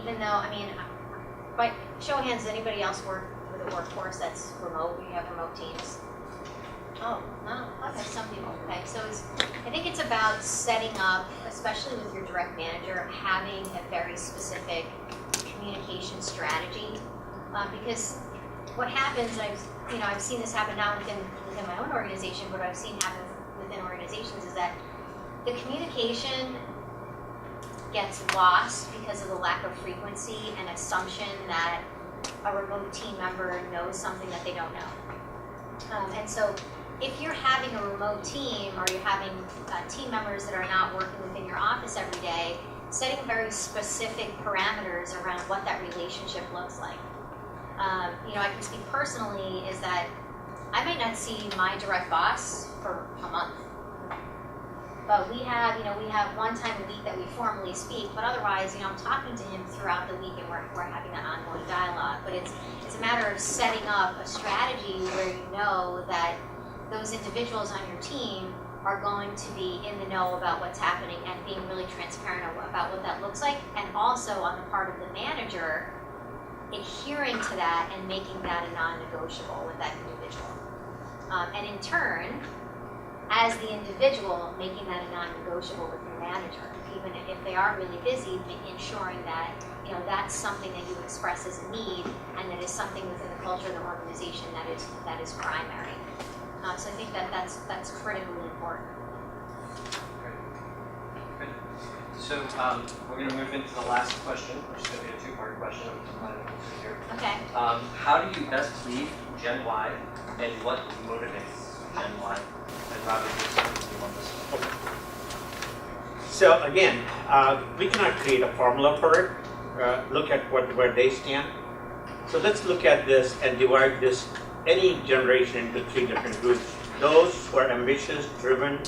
D: Even though, by show of hands, does anybody else work with a workforce that's remote? You have remote teams? Oh, no? Okay, some people. Okay, so I think it's about setting up, especially with your direct manager, having a very specific communication strategy. Because what happens, I've seen this happen not within my own organization, but I've seen happen within organizations, is that the communication gets lost because of the lack of frequency and assumption that a remote team member knows something that they don't know. And so if you're having a remote team, or you're having team members that are not working within your office every day, setting very specific parameters around what that relationship looks like. I can speak personally, is that I might not see my direct boss for a month. But we have one time a week that we formally speak, but otherwise, I'm talking to him throughout the week, and we're having that ongoing dialogue. But it's a matter of setting up a strategy where you know that those individuals on your team are going to be in the know about what's happening and being really transparent about what that looks like, and also on the part of the manager, adhering to that and making that a non-negotiable with that individual. And in turn, as the individual, making that a non-negotiable with your manager, even if they are really busy, ensuring that that's something that you express as a need, and that is something within the culture of the organization that is primary. So I think that's critically important.
A: Good. So we're going to move into the last question, which is going to be a two-part question. Here.
D: Okay.
A: How do you best lead Gen Y, and what motivates Gen Y? And Robert, you want this one?
H: So again, we cannot create a formula for it. Look at where they stand. So let's look at this and divide any generation into 3 different groups. Those who are ambitious, driven,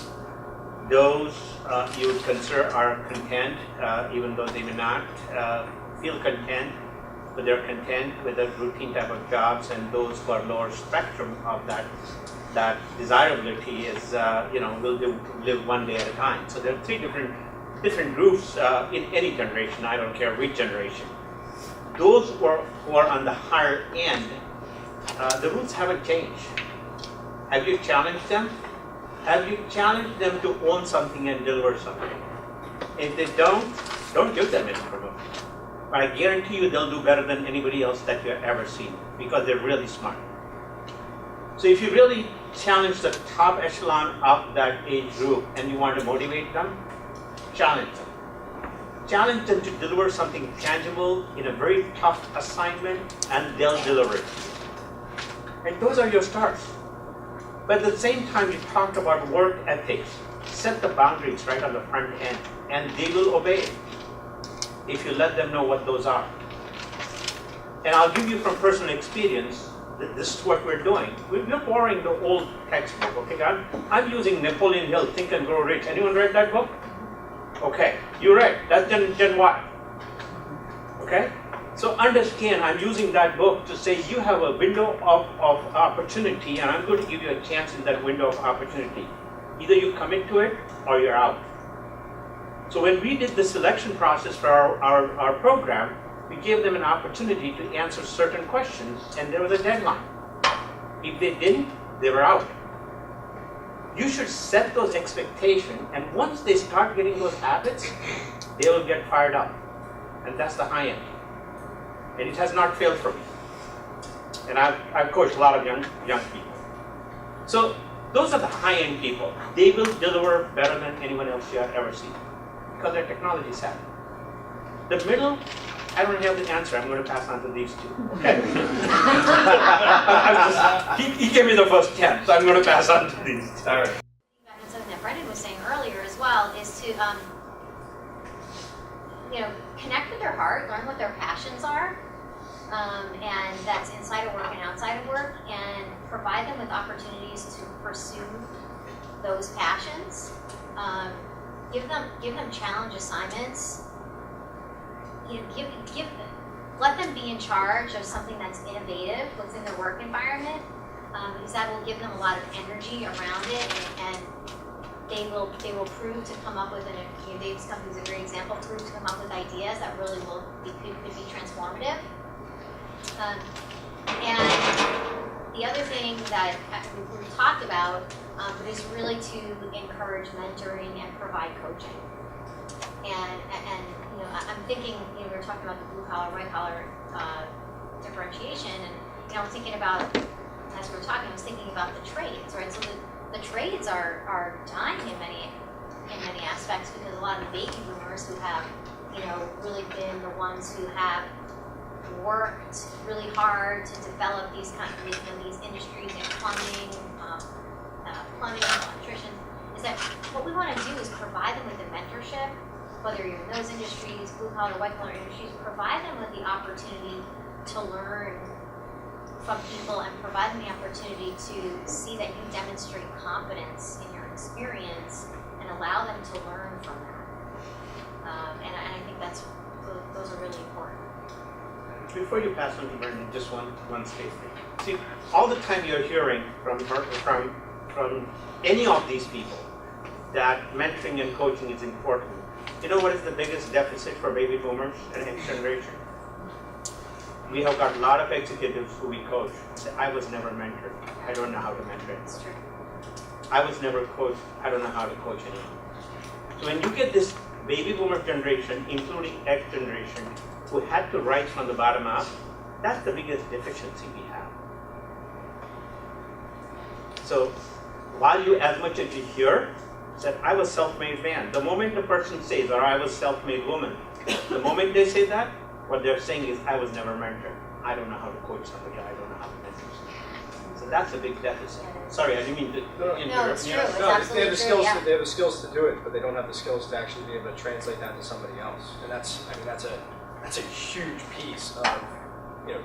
H: those you would consider are content, even though they may not feel content, but they're content with the routine type of jobs, and those who are lower spectrum of that desirability is, will live one day at a time. So there are 3 different groups in any generation. I don't care which generation. Those who are on the higher end, the rules haven't changed. Have you challenged them? Have you challenged them to own something and deliver something? If they don't give them any promotion. But I guarantee you they'll do better than anybody else that you've ever seen, because they're really smart. So if you really challenge the top echelon of that age group and you want to motivate them, challenge them. challenge them to deliver something tangible in a very tough assignment, and they'll deliver it. And those are your stars. But at the same time, you talked about work ethics. Set the boundaries right on the front end, and they will obey it if you let them know what those are. And I'll give you from personal experience that this is what we're doing. We're borrowing the old textbook, okay? I'm using Napoleon Hill, Think and Grow Rich. Anyone read that book? Okay, you read. That's Gen Y. Okay? So understand, I'm using that book to say you have a window of opportunity, and I'm going to give you a chance in that window of opportunity. Either you commit to it or you're out. So when we did the selection process for our program, we gave them an opportunity to answer certain questions, and there was a deadline. If they didn't, they were out. You should set those expectations, and once they start getting those habits, they will get fired up. And that's the high end. And it has not failed for me. And I've coached a lot of young people. So those are the high-end people. They will deliver better than anyone else you have ever seen because their technology is savvy. The middle, I don't have the answer. I'm going to pass on to these two. Okay? He gave me the first 10, so I'm going to pass on to these. All right.
D: Something that Brendan was saying earlier as well is to connect with their heart, learn what their passions are, and that's inside of work and outside of work, and provide them with opportunities to pursue those passions. Give them challenge assignments. Let them be in charge of something that's innovative within their work environment, because that will give them a lot of energy around it, and they will prove to come up with Dave's company is a great example. Prove to come up with ideas that really could be transformative. And the other thing that we talked about is really to encourage mentoring and provide coaching. And I'm thinking, we were talking about the blue collar, white collar differentiation, and I'm thinking about, as we were talking, I was thinking about the trades, right? So the trades are dying in many aspects because a lot of the baby boomers who have, really been the ones who have worked really hard to develop these kind of these industries in plumbing, electrician, is that what we want to do is provide them with the mentorship, whether you're in those industries, blue collar, white collar industries, provide them with the opportunity to learn from people and provide them the opportunity to see that you demonstrate confidence in your experience and allow them to learn from that. And I think those are really important.
H: Before you pass on to Brendan, just one statement. See, all the time you're hearing from any of these people that mentoring and coaching is important. You know what is the biggest deficit for baby boomers and next generation? We have got a lot of executives who we coach say, I was never mentored. I don't know how to mentor.
D: That's true.
H: I was never coached. I don't know how to coach anyone. So when you get this baby boomer generation, including X generation, who had to rise from the bottom up, that's the biggest deficiency we have. So while you, as much as you hear, said, I was self-made man. The moment the person says, or I was self-made woman, the moment they say that, what they're saying is, I was never mentored. I don't know how to coach somebody. I don't know how to mentor somebody. So that's a big deficit. Sorry, I didn't mean to interrupt.
D: No, it's true. It's
J: No,
D: absolutely
J: they have the
D: true,
J: skills.
D: yeah.
J: They have the skills to do it, but they don't have the skills to actually be able to translate that to somebody else. And that's a huge piece of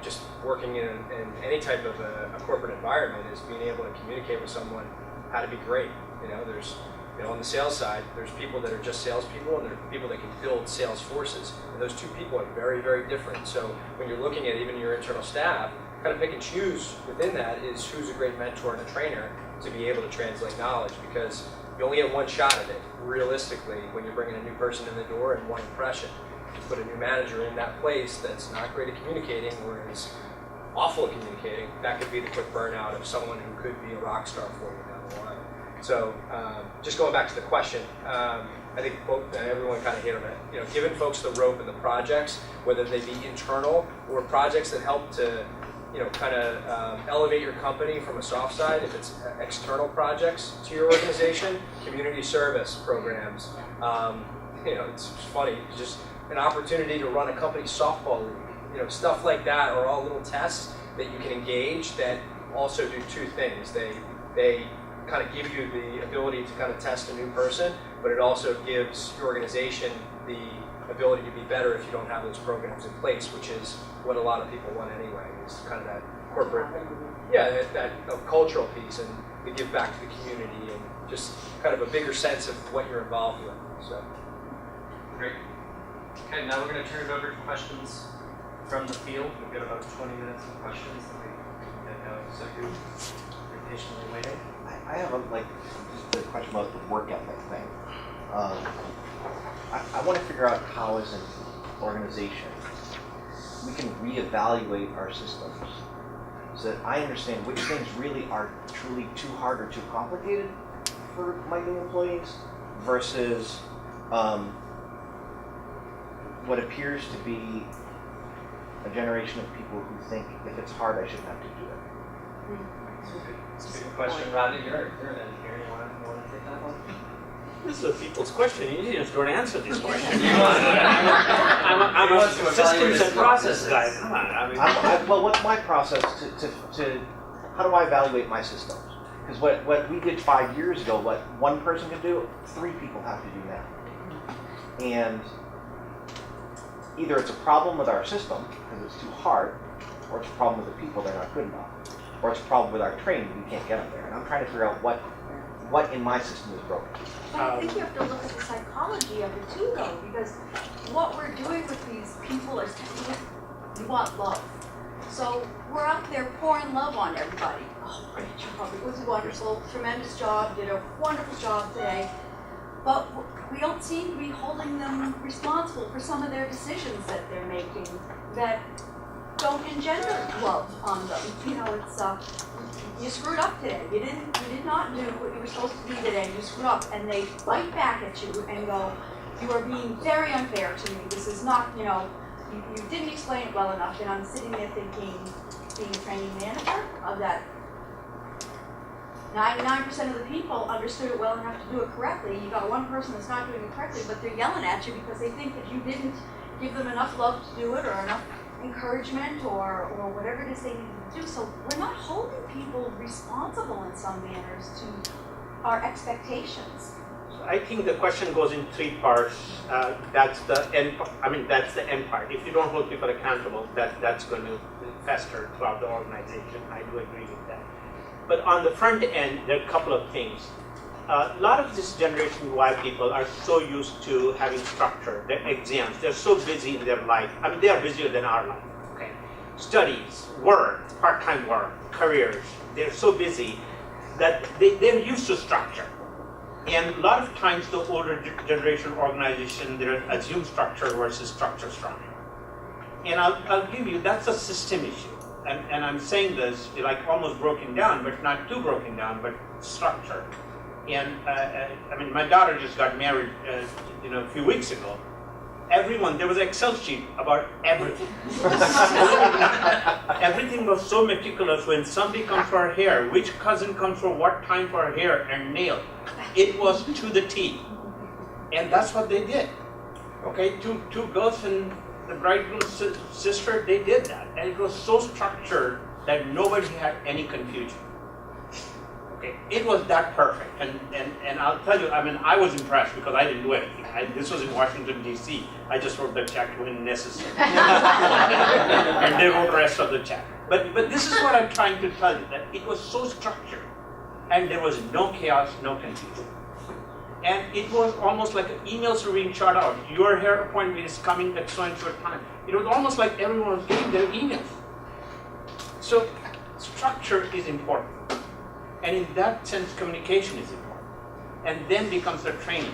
J: just working in any type of a corporate environment is being able to communicate with someone how to be great. There's on the sales side, there's people that are just salespeople, and there are people that can build sales forces. And those two people are very, very different. So when you're looking at even your internal staff, kind of pick and choose within that is who's a great mentor and a trainer to be able to translate knowledge, because you only get one shot at it, realistically, when you're bringing a new person in the door and one impression. You put a new manager in that place that's not great at communicating or is awful at communicating, that could be the quick burnout of someone who could be a rock star for you down the line. So just going back to the question, I think everyone kind of hit on it. Giving folks the rope and the projects, whether they be internal or projects that help to kind of elevate your company from a soft side. If it's external projects to your organization, community service programs. It's funny, just an opportunity to run a company softball league. Stuff like that are all little tests that you can engage that also do two things. They kind of give you the ability to kind of test a new person, but it also gives your organization the ability to be better if you don't have those programs in place, which is what a lot of people want anyway, is kind of that corporate, that cultural piece, and to give back to the community and just kind of a bigger sense of what you're involved with. So,
A: great. Okay, now we're going to turn it over to questions from the field. We've got about 20 minutes of questions that we can get going. So you're patiently waiting.
F: I have just a question about the work ethic thing. I want to figure out how, as an organization, we can reevaluate our systems so that I understand which things really are truly too hard or too complicated for my new employees versus what appears to be a generation of people who think if it's hard, I shouldn't have to do it.
A: That's a good question, Rodney. You're an engineer. You want to take that one?
H: This is a people's question. Engineers don't answer this question.
A: I'm
H: a systems and process guy. Come on.
F: Well, what's my process to how do I evaluate my systems? Because what we did 5 years ago, what one person could do, 3 people have to do now. And either it's a problem with our system, because it's too hard, or it's a problem with the people, they're not good enough. Or it's a problem with our training, we can't get them there. And I'm trying to figure out what in my system is broken.
M: But I think you have to look at the psychology of it too, though, because what we're doing with these people is we want love. So we're out there pouring love on everybody. Oh, great job, it was wonderful, tremendous job, did a wonderful job today. But we don't seem to be holding them responsible for some of their decisions that they're making that don't engender love on them. It's you screwed up today. You did not do what you were supposed to do today. You screwed up, and they bite back at you and go, "You are being very unfair to me. This is not, you didn't explain it well enough." And I'm sitting there thinking, being a training manager of that, 99% of the people understood it well enough to do it correctly. You got one person that's not doing it correctly, but they're yelling at you because they think that you didn't give them enough love to do it or enough encouragement or whatever it is they need to do. So we're not holding people responsible in some manners to our expectations.
H: I think the question goes in 3 parts. That's the end. That's the end part. If you don't hold people accountable, that's going to fester throughout the organization. I do agree with that. But on the front end, there are a couple of things. A lot of this generation Y people are so used to having structure, their exams. They're so busy in their life. They are busier than our life. Okay, studies, work, part-time work, careers. They're so busy that they're used to structure. And a lot of times, the older generation organization, they assume structure versus structure. And I'll give you, that's a system issue. And I'm saying this like almost broken down, but not too broken down, but structure. And my daughter just got married, a few weeks ago. Everyone, there was an Excel sheet about everything. Everything was so meticulous. When somebody comes for her hair, which cousin comes for what time for her hair and nail. It was to the T. And that's what they did. Okay, two girls and the bridegroom's sister, they did that. And it was so structured that nobody had any confusion. Okay, it was that perfect. And I'll tell you, I was impressed because I didn't do anything. This was in Washington, D.C. I just wrote the check when necessary. And they wrote the rest of the check. But this is what I'm trying to tell you, that it was so structured. And there was no chaos, no confusion. And it was almost like emails were being shot out. Your hair appointment is coming at so and so time. It was almost like everyone was getting their emails. So structure is important. And in that sense, communication is important. And then becomes the training.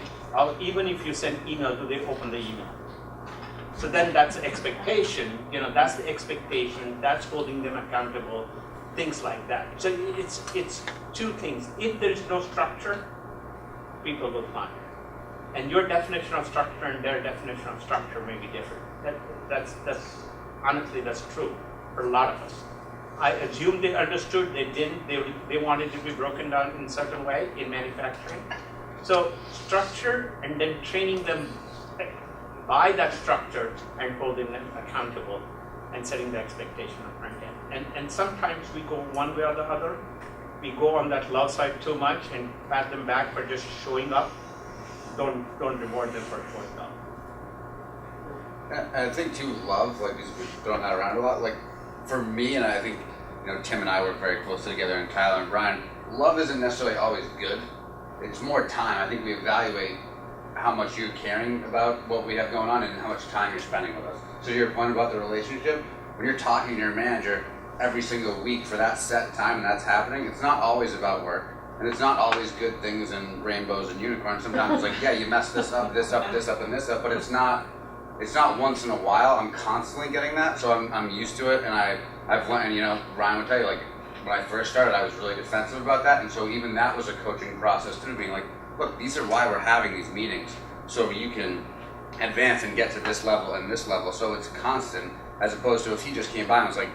H: Even if you send email, do they open the email? So then that's the expectation. That's the expectation. That's holding them accountable. Things like that. So it's 2 things. If there is no structure, people will find. And your definition of structure and their definition of structure may be different. That's honestly, that's true for a lot of us. I assumed they understood, they didn't, they wanted to be broken down in a certain way in manufacturing. So structure and then training them by that structure and holding them accountable and setting the expectation up front end. And sometimes we go one way or the other. We go on that love side too much and pat them back for just showing up. Don't reward them for showing up.
K: And I think too, love, like we've thrown that around a lot. Like for me, and I think Tim and I work very closely together, and Tyler and Brian. Love isn't necessarily always good. It's more time. I think we evaluate how much you're caring about what we have going on and how much time you're spending with us. So to your point about the relationship, when you're talking to your manager every single week for that set time and that's happening, it's not always about work. And it's not always good things and rainbows and unicorns. Sometimes it's like, yeah, you messed this up, this up, this up, and this up, but it's not once in a while. I'm constantly getting that, so I'm used to it, and I've learned, and Ryan would tell you, like, when I first started, I was really defensive about that, and so even that was a coaching process too, being like, look, these are why we're having these meetings, so you can advance and get to this level and this level, so it's constant, as opposed to if he just came by and was like,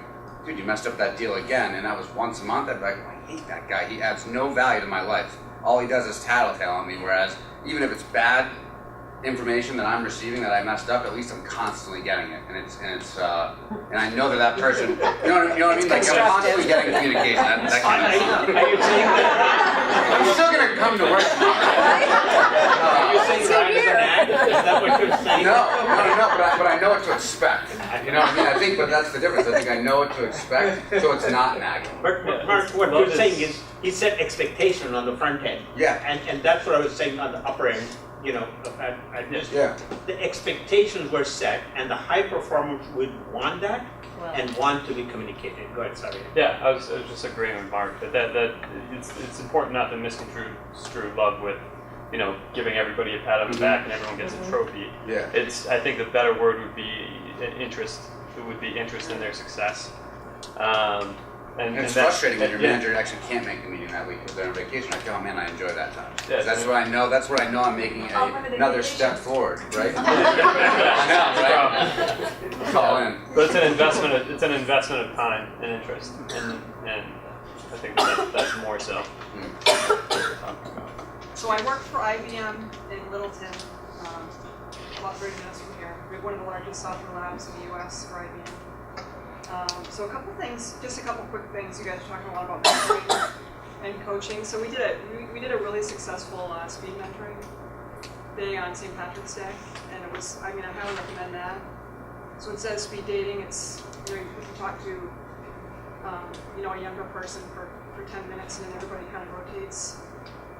K: dude, you messed up that deal again, and that was once a month, I'd be like, I hate that guy, he adds no value to my life. All he does is tattletale on me, whereas even if it's bad information that I'm receiving that I messed up, at least I'm constantly getting it, and I know that person, you know what I mean? Like I'm constantly getting communication. That kind of stuff.
H: Are you saying that?
K: I'm still gonna come to work tomorrow.
H: Are you saying Ryan is an ad? Is that what you're saying?
K: No, but I know what to expect. You know what I mean? I think, but that's the difference. I think I know what to expect, so it's not nagging.
H: But Mark, what you're saying is he set expectation on the front end.
K: Yeah.
H: And that's what I was saying on the upper end. The expectations were set, and the high performers would want that and want to be communicated. Go ahead, sorry.
N: Yeah, I was just agreeing with Mark that it's important not to misconstrue love with, giving everybody a pat on the back and everyone gets a trophy.
K: Yeah.
N: I think the better word would be interest. It would be interest in their success. And
K: it's frustrating when your manager actually can't make the meeting that week because they're on vacation. Like, oh man, I enjoy that time. Yeah, that's what I know. That's what I know. I'm making another step forward, right? I know, right? It's all in.
N: But it's an investment. It's an investment of time and interest, and I think that's more so.
C: So I work for IBM in Littleton, about 30 minutes from here. We have one of the largest software labs in the U.S. for IBM. So a couple quick things. You guys are talking a lot about mentoring and coaching. So we did a really successful speed mentoring day on St. Patrick's Day, and it was, I highly recommend that. So instead of speed dating, it's, you can talk to, a younger person for 10 minutes, and then everybody kind of rotates.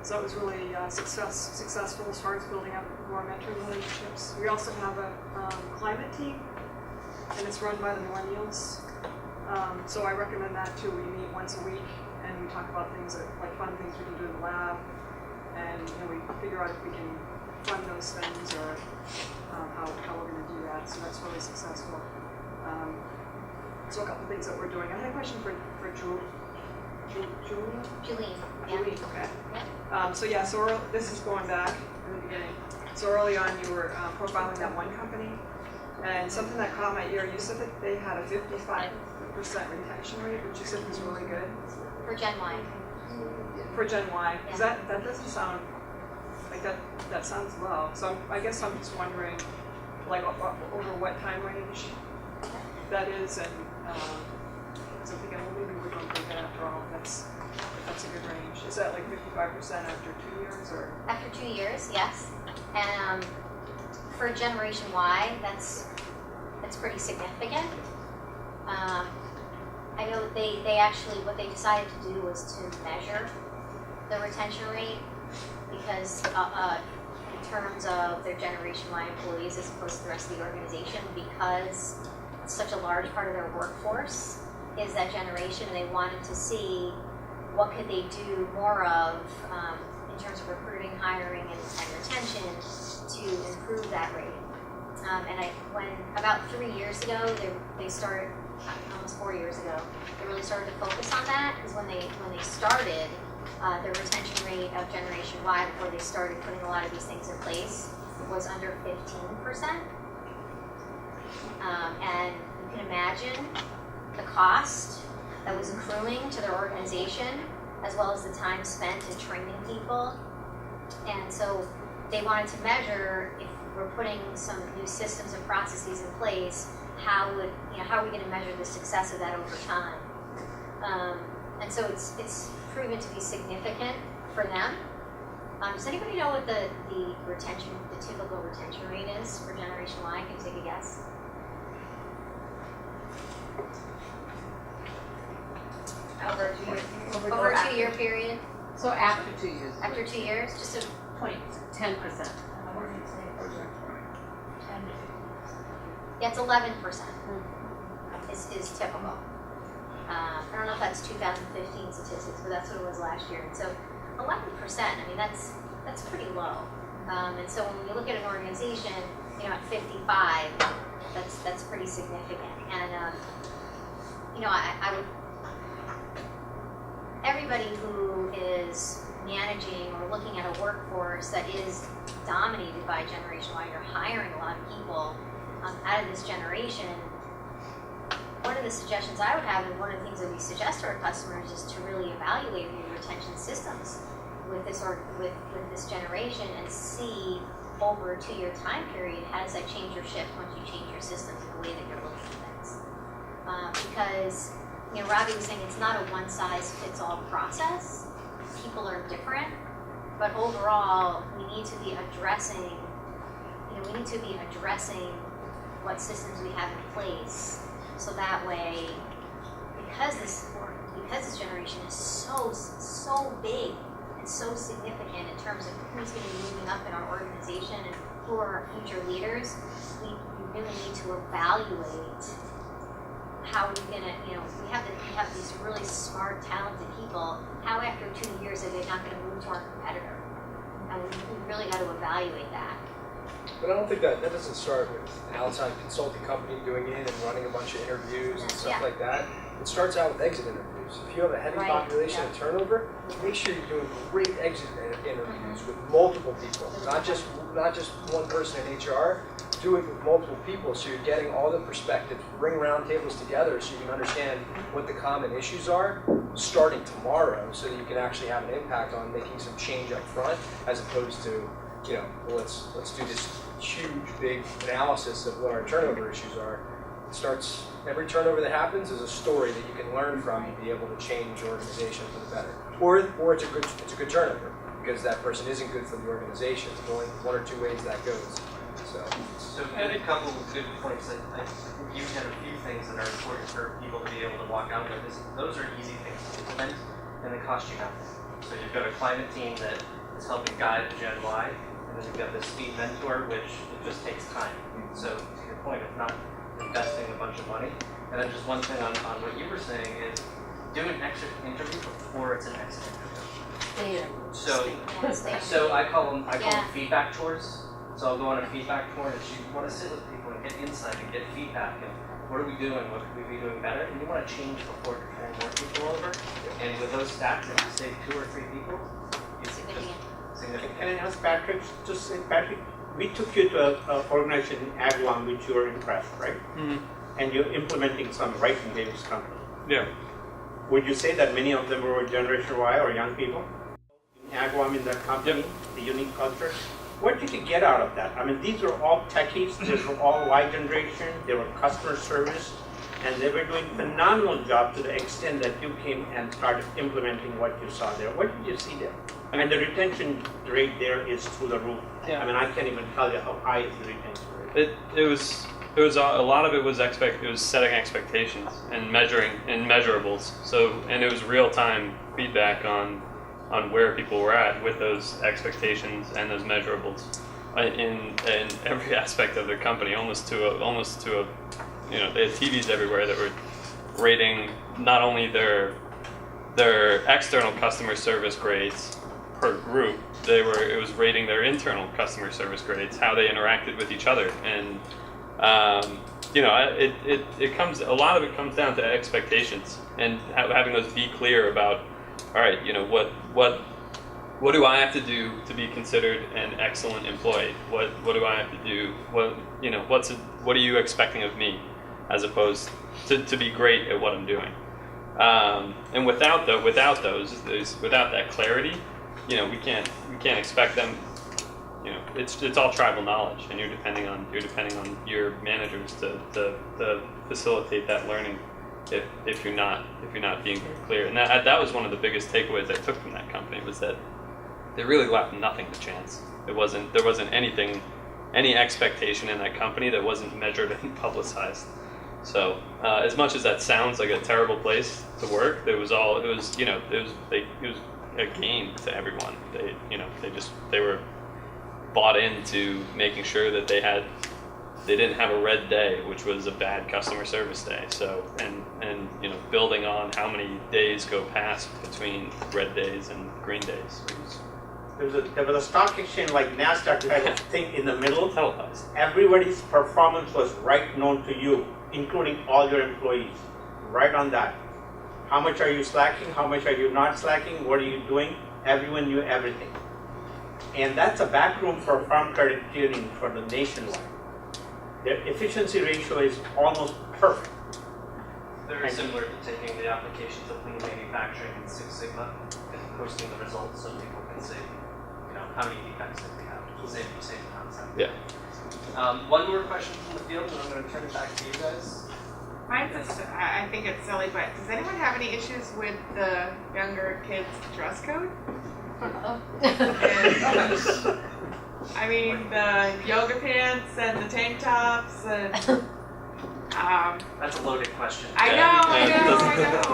C: So it was really successful as far as building up more mentoring relationships. We also have a climate team, and it's run by the Millennials. So I recommend that too. We meet once a week and we talk about things like fun things we can do in the lab, and we figure out if we can fund those things or how we're going to do that. So that's really successful. So a couple things that we're doing. I had a question for Julie. Okay. So this is going back in the beginning. So early on, you were profiling that one company. And something that caught my ear, you said that they had a 55% retention rate, which you said was really good.
D: For Gen Y.
C: For Gen Y, because that doesn't sound like that sounds low. So I guess I'm just wondering, like over what time range that is, and so I'm thinking, well, maybe we're going to take that after all. That's a good range. Is that like 55% after 2 years, or?
D: After 2 years, yes. And for Generation Y, that's pretty significant. I know they actually, what they decided to do was to measure the retention rate, because in terms of their Generation Y employees as opposed to the rest of the organization, because such a large part of their workforce is that generation, and they wanted to see what could they do more of in terms of recruiting, hiring, and retention to improve that rate. When about 3 years ago, they started, almost 4 years ago, they really started to focus on that, because when they started, the retention rate of Generation Y before they started putting a lot of these things in place was under 15%. And you can imagine the cost that was accruing to their organization, as well as the time spent in training people. And so they wanted to measure, if we're putting some new systems and processes in place, how are we going to measure the success of that over time? And so it's proven to be significant for them. Does anybody know what the typical retention rate is for Generation Y? Can you take a guess?
B: Over a 2 year period.
D: Over a 2 year period?
I: So after 2 years.
D: After 2 years? Just a
I: 10%.
D: Yeah, it's 11% is typical. I don't know if that's 2015 statistics, but that's what it was last year. And so 11%, I mean, that's pretty low. And so when you look at an organization, at 55, that's pretty significant. And, I would, everybody who is managing or looking at a workforce that is dominated by Generation Y, you're hiring a lot of people out of this generation. One of the suggestions I would have, and one of the things that we suggest to our customers, is to really evaluate your retention systems with this generation and see over a 2 year time period, how does that change your shift once you change your systems and the way that you're looking at things. Because Robbie was saying it's not a one size fits all process. People are different, but overall we need to be addressing what systems we have in place, so that way, because this generation is so big and so significant in terms of who's going to be moving up in our organization and who are our future leaders, we really need to evaluate how we're going to, we have these really smart, talented people. How after 2 years are they not going to move to our competitor? And we really got to evaluate that.
J: But I don't think that doesn't start with an outside consulting company doing it and running a bunch of interviews and stuff like that. It starts out with exit interviews. If you have a heavy population of turnover, make sure you're doing great exit interviews with multiple people, not just one person in HR. Do it with multiple people, so you're getting all the perspectives. Bring roundtables together so you can understand what the common issues are starting tomorrow, so that you can actually have an impact on making some change up front, as opposed to, let's do this huge, big analysis of what our turnover issues are. It starts, every turnover that happens is a story that you can learn from and be able to change your organization for the better. Or it's a good turnover, because that person isn't good for the organization. There's only one or two ways that goes.
A: So a couple of good points. I think you had a few things that are important for people to be able to walk out with. Those are easy things to implement, and they cost you nothing. So you've got a climate team that is helping guide the Gen Y, and then you've got this speed mentor, which it just takes time. So to your point of not investing a bunch of money. And then just one thing on what you were saying is do an exit interview before it's an exit interview. So I call them feedback tours. So I'll go on a feedback tour, and you want to sit with people and get insight and get feedback, and what are we doing, what could we be doing better, and you want to change before you're turning more people over. And with those stats, if you save 2 or 3 people, it's significant.
H: Can I ask Patrick, Patrick, we took you to an organization in Agawam which you were impressed, right?
N: Mm-hmm.
H: And you're implementing some right in Davis company.
N: Yeah.
H: Would you say that many of them were Generation Y or young people? In Agawam, in that company, the unique culture? What did you get out of that? I mean, these were all techies, these were all Y generation, they were customer service, and they were doing phenomenal job to the extent that you came and started implementing what you saw there. What did you see there? And the retention rate there is through the roof. I mean, I can't even tell you how high is the retention rate.
N: It was a lot of it was setting expectations and measuring and measurables. So, and it was real time feedback on where people were at with those expectations and those measurables in every aspect of their company, almost to a they had TVs everywhere that were rating not only their external customer service grades per group, it was rating their internal customer service grades, how they interacted with each other, and a lot of it comes down to expectations and having those be clear about, all right, what do I have to do to be considered an excellent employee? What do I have to do? What are you expecting of me, as opposed to be great at what I'm doing? And without that clarity, you know, we can't expect them. You know, it's all tribal knowledge, and you're depending on your managers to facilitate that learning. If you're not being very clear, and that was one of the biggest takeaways I took from that company, was that they really left nothing to chance. There wasn't any expectation in that company that wasn't measured and publicized. So as much as that sounds like a terrible place to work, it was a gain to everyone. They were bought into making sure that they didn't have a red day, which was a bad customer service day. So and you know, building on how many days go past between red days and green days.
H: There was a stock exchange like NASDAQ kind of thing in the middle.
N: Televised.
H: Everybody's performance was right known to you, including all your employees. Right on that. How much are you slacking? How much are you not slacking? What are you doing? Everyone knew everything. And that's a backroom for farm credit union for the nationwide. Their efficiency ratio is almost perfect.
A: Very similar to taking the applications of lean manufacturing and Six Sigma and posting the results so people can see, you know, how many defects that we have. Same concept.
N: Yeah.
A: One more question from the field, and I'm going to turn it back to you guys.
R: Mine's I think it's silly, but does anyone have any issues with the younger kids' dress code? I mean, the yoga pants and the tank tops and
A: That's a loaded question.
R: I know.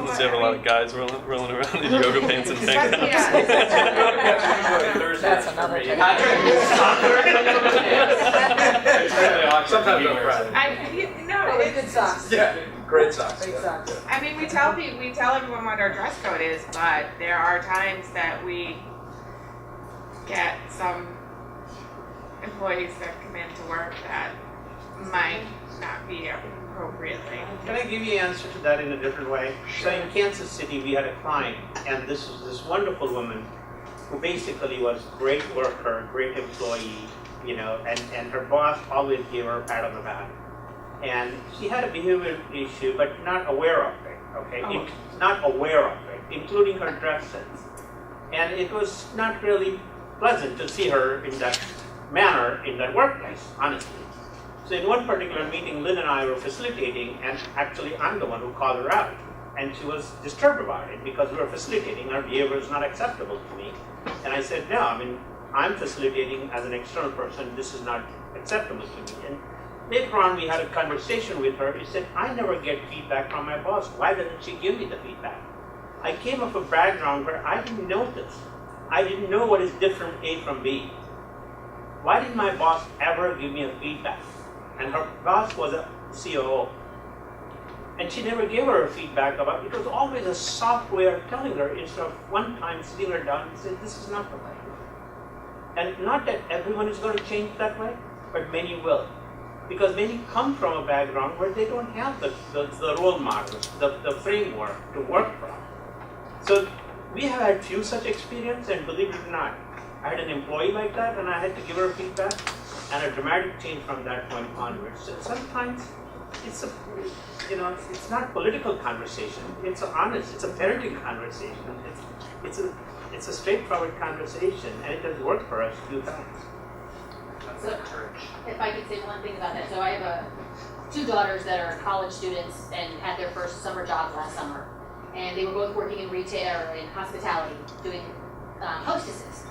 N: Does you have a lot of guys rolling around in yoga pants and tank tops?
J: That's another thing. Sometimes I'm proud.
R: Good socks.
J: Yeah, great socks.
R: Great socks. I mean, we tell everyone what our dress code is, but there are times that we get some employees that come into work that might not be appropriately.
H: Can I give you an answer to that in a different way? So in Kansas City, we had a client, and this was this wonderful woman who basically was a great worker, great employee, you know, and her boss always gave her a pat on the back. And she had a behavioral issue, but not aware of it, okay? Not aware of it, including her dress sense. And it was not really pleasant to see her in that manner in that workplace, honestly. So in one particular meeting, Lynn and I were facilitating, and actually I'm the one who called her out. And she was disturbed about it because we were facilitating, her behavior was not acceptable to me. And I said, no, I mean, I'm facilitating as an external person, this is not acceptable to me. And later on, we had a conversation with her. She said, I never get feedback from my boss. Why doesn't she give me the feedback? I came from a background where I didn't know this. I didn't know what is different A from B. Why didn't my boss ever give me a feedback? And her boss was a COO. And she never gave her a feedback about it. It was always a soft way of telling her instead of one time sitting her down and saying, this is not the way. And not that everyone is going to change that way, but many will. Because many come from a background where they don't have the role models, the framework to work from. So we have had few such experience, and believe it or not, I had an employee like that, and I had to give her feedback, and a dramatic change from that point onwards. So sometimes it's it's not political conversation. It's honest. It's a parenting conversation. It's a straightforward conversation, and it has worked for us a few times.
S: So, if I could say one thing about that, so I have two daughters that are college students and had their first summer job last summer, and they were both working in retail or in hospitality, doing hostesses.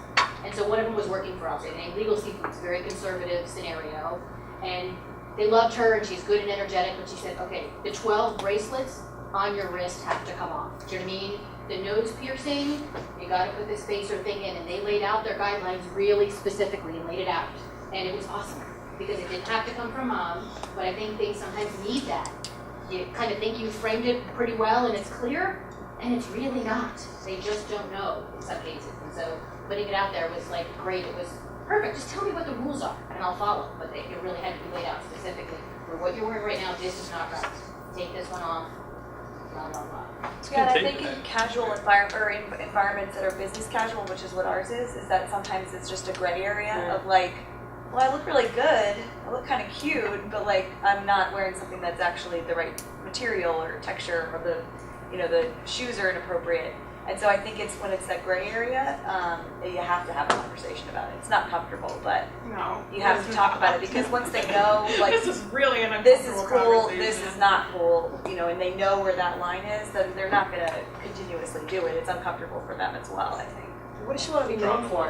S: And so one of them was working for, I'll say the name, Legal Seafoods, very conservative scenario, and they loved her and she's good and energetic, but she said, okay, the 12 bracelets on your wrist have to come off. Do you know what I mean? The nose piercing, you gotta put this spacer thing in, and they laid out their guidelines really specifically and laid it out. And it was awesome, because it didn't have to come from mom, but I think they sometimes need that. You kind of think you framed it pretty well and it's clear, and it's really not. They just don't know in some cases. And so putting it out there was like great. It was perfect. Just tell me what the rules are and I'll follow. But it really had to be laid out specifically. For what you're wearing right now, this is not right. Take this one off. Blah, blah, blah.
E: Yeah, and I think in casual environments that are business casual, which is what ours is that sometimes it's just a gray area of like, well, I look really good, I look kind of cute, but like I'm not wearing something that's actually the right material or texture or the shoes are inappropriate. And so I think it's when it's that gray area, you have to have a conversation about it. It's not comfortable, but
R: No.
E: you have to talk about it because once they know, like,
R: This is really an
E: this is
R: uncomfortable
E: cool,
R: conversation.
E: this is not cool, and they know where that line is, then they're not going to continuously do it. It's uncomfortable for them as well, I think.
P: What does she want to be known for?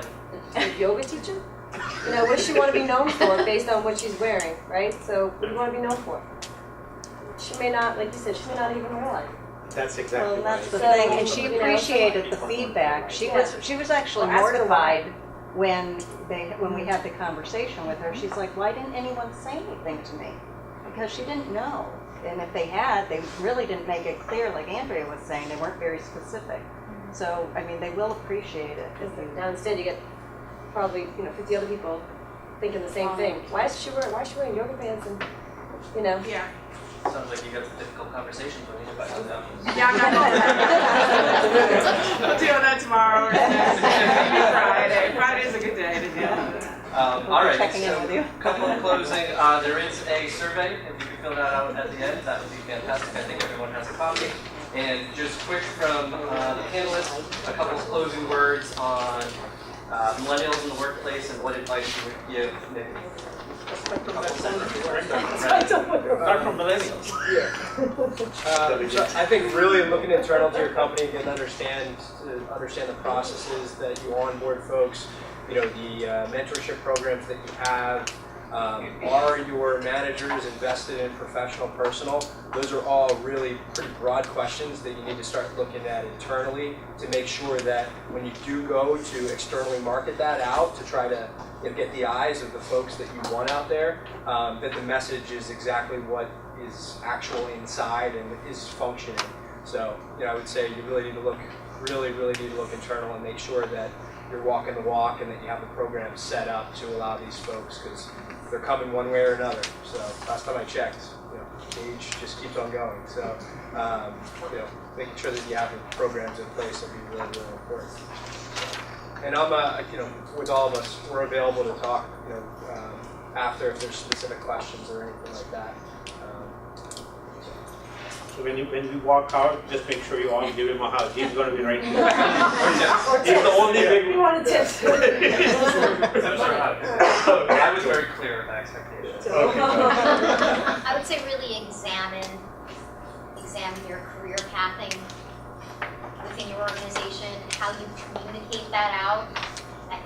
P: A yoga teacher? What does she want to be known for based on what she's wearing, right? So what do you want to be known for? She may not, like you said, she may not even realize.
H: That's exactly
O: Well,
H: right.
O: that's the
P: So,
O: thing, and she
P: you know,
O: appreciated the feedback. She was actually
P: Well, ask her why.
O: mortified when we had the conversation with her. She's like, why didn't anyone say anything to me? Because she didn't know. And if they had, they really didn't make it clear, like Andrea was saying, they weren't very specific. So, I mean, they will appreciate it.
P: Now instead you get probably 50 other people thinking the same thing. Why is she wearing yoga pants and
R: Yeah.
A: Sounds like you have difficult conversations when you invite them down.
R: Yeah, I'm not We'll deal with that tomorrow or maybe Friday. Friday's a good day to deal with it.
A: All right,
O: checking in
A: so
O: with you.
A: couple of closing. There is a survey. If you could fill that out at the end, that would be fantastic. I think everyone has a copy. And just quick from the panelists, a couple of closing words on millennials in the workplace and what advice you would give maybe.
H: Start from millennials.
J: So I think really looking internal to your company and understand the processes that you onboard folks, the mentorship programs that you have. Are your managers invested in professional, personal? Those are all really pretty broad questions that you need to start looking at internally to make sure that when you do go to externally market that out to try to get the eyes of the folks that you want out there, that the message is exactly what is actual inside and is functioning. So, I would say you really need to look internal and make sure that you're walking the walk and that you have the program set up to allow these folks, because they're coming one way or another. So last time I checked, age just keeps on going. So making sure that you have the programs in place will be really, really important. And I'm, with all of us, we're available to talk, after if there's specific questions or anything like that.
H: So when we walk out, just make sure you all give him a hug. He's going to be right here. He's the only big.
P: You want a tip?
A: I was very clear with my expectations.
D: I would say really examine your career pathing within your organization, how you communicate that out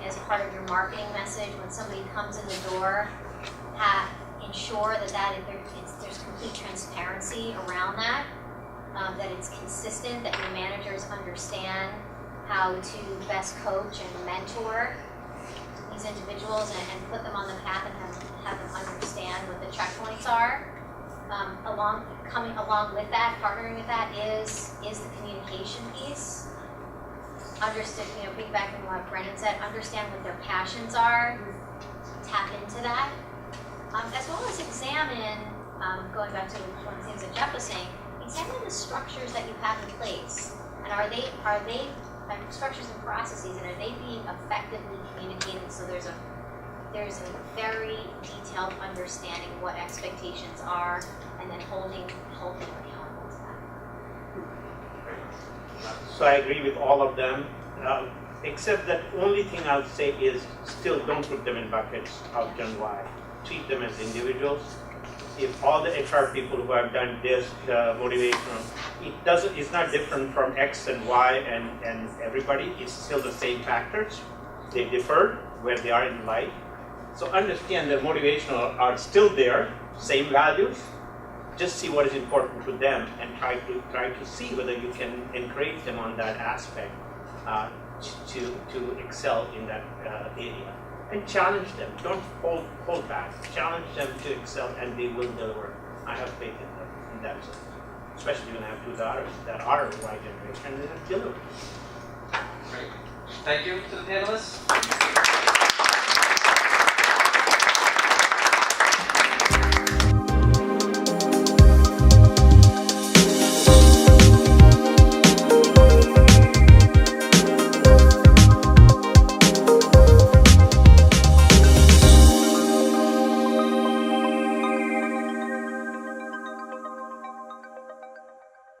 D: as part of your marketing message when somebody comes in the door. Ensure that there's complete transparency around that, that it's consistent, that your managers understand how to best coach and mentor these individuals and put them on the path and have them understand what the checkpoints are. Coming along with that, partnering with that is the communication piece. Understand, piggybacking on what Brendan said, understand what their passions are, tap into that. As well as examine, going back to one of the things that Jeff was saying, examine the structures that you have in place. And are they structures and processes, and are they being effectively communicated so there's a very detailed understanding what expectations are, and then holding accountable to that.
H: So I agree with all of them, except that only thing I would say is still don't put them in buckets of Gen Y. Treat them as individuals. If all the HR people who have done this motivational, it's not different from X and Y and everybody. It's still the same factors. They differ where they are in life. So understand that motivational are still there, same values. Just see what is important to them and try to see whether you can encourage them on that aspect to excel in that area. And challenge them. Don't hold back. Challenge them to excel, and they will deliver. I have faith in them in that sense. Especially when I have two daughters that are Y generation and they have delivered.
A: Great. Thank you to the panelists.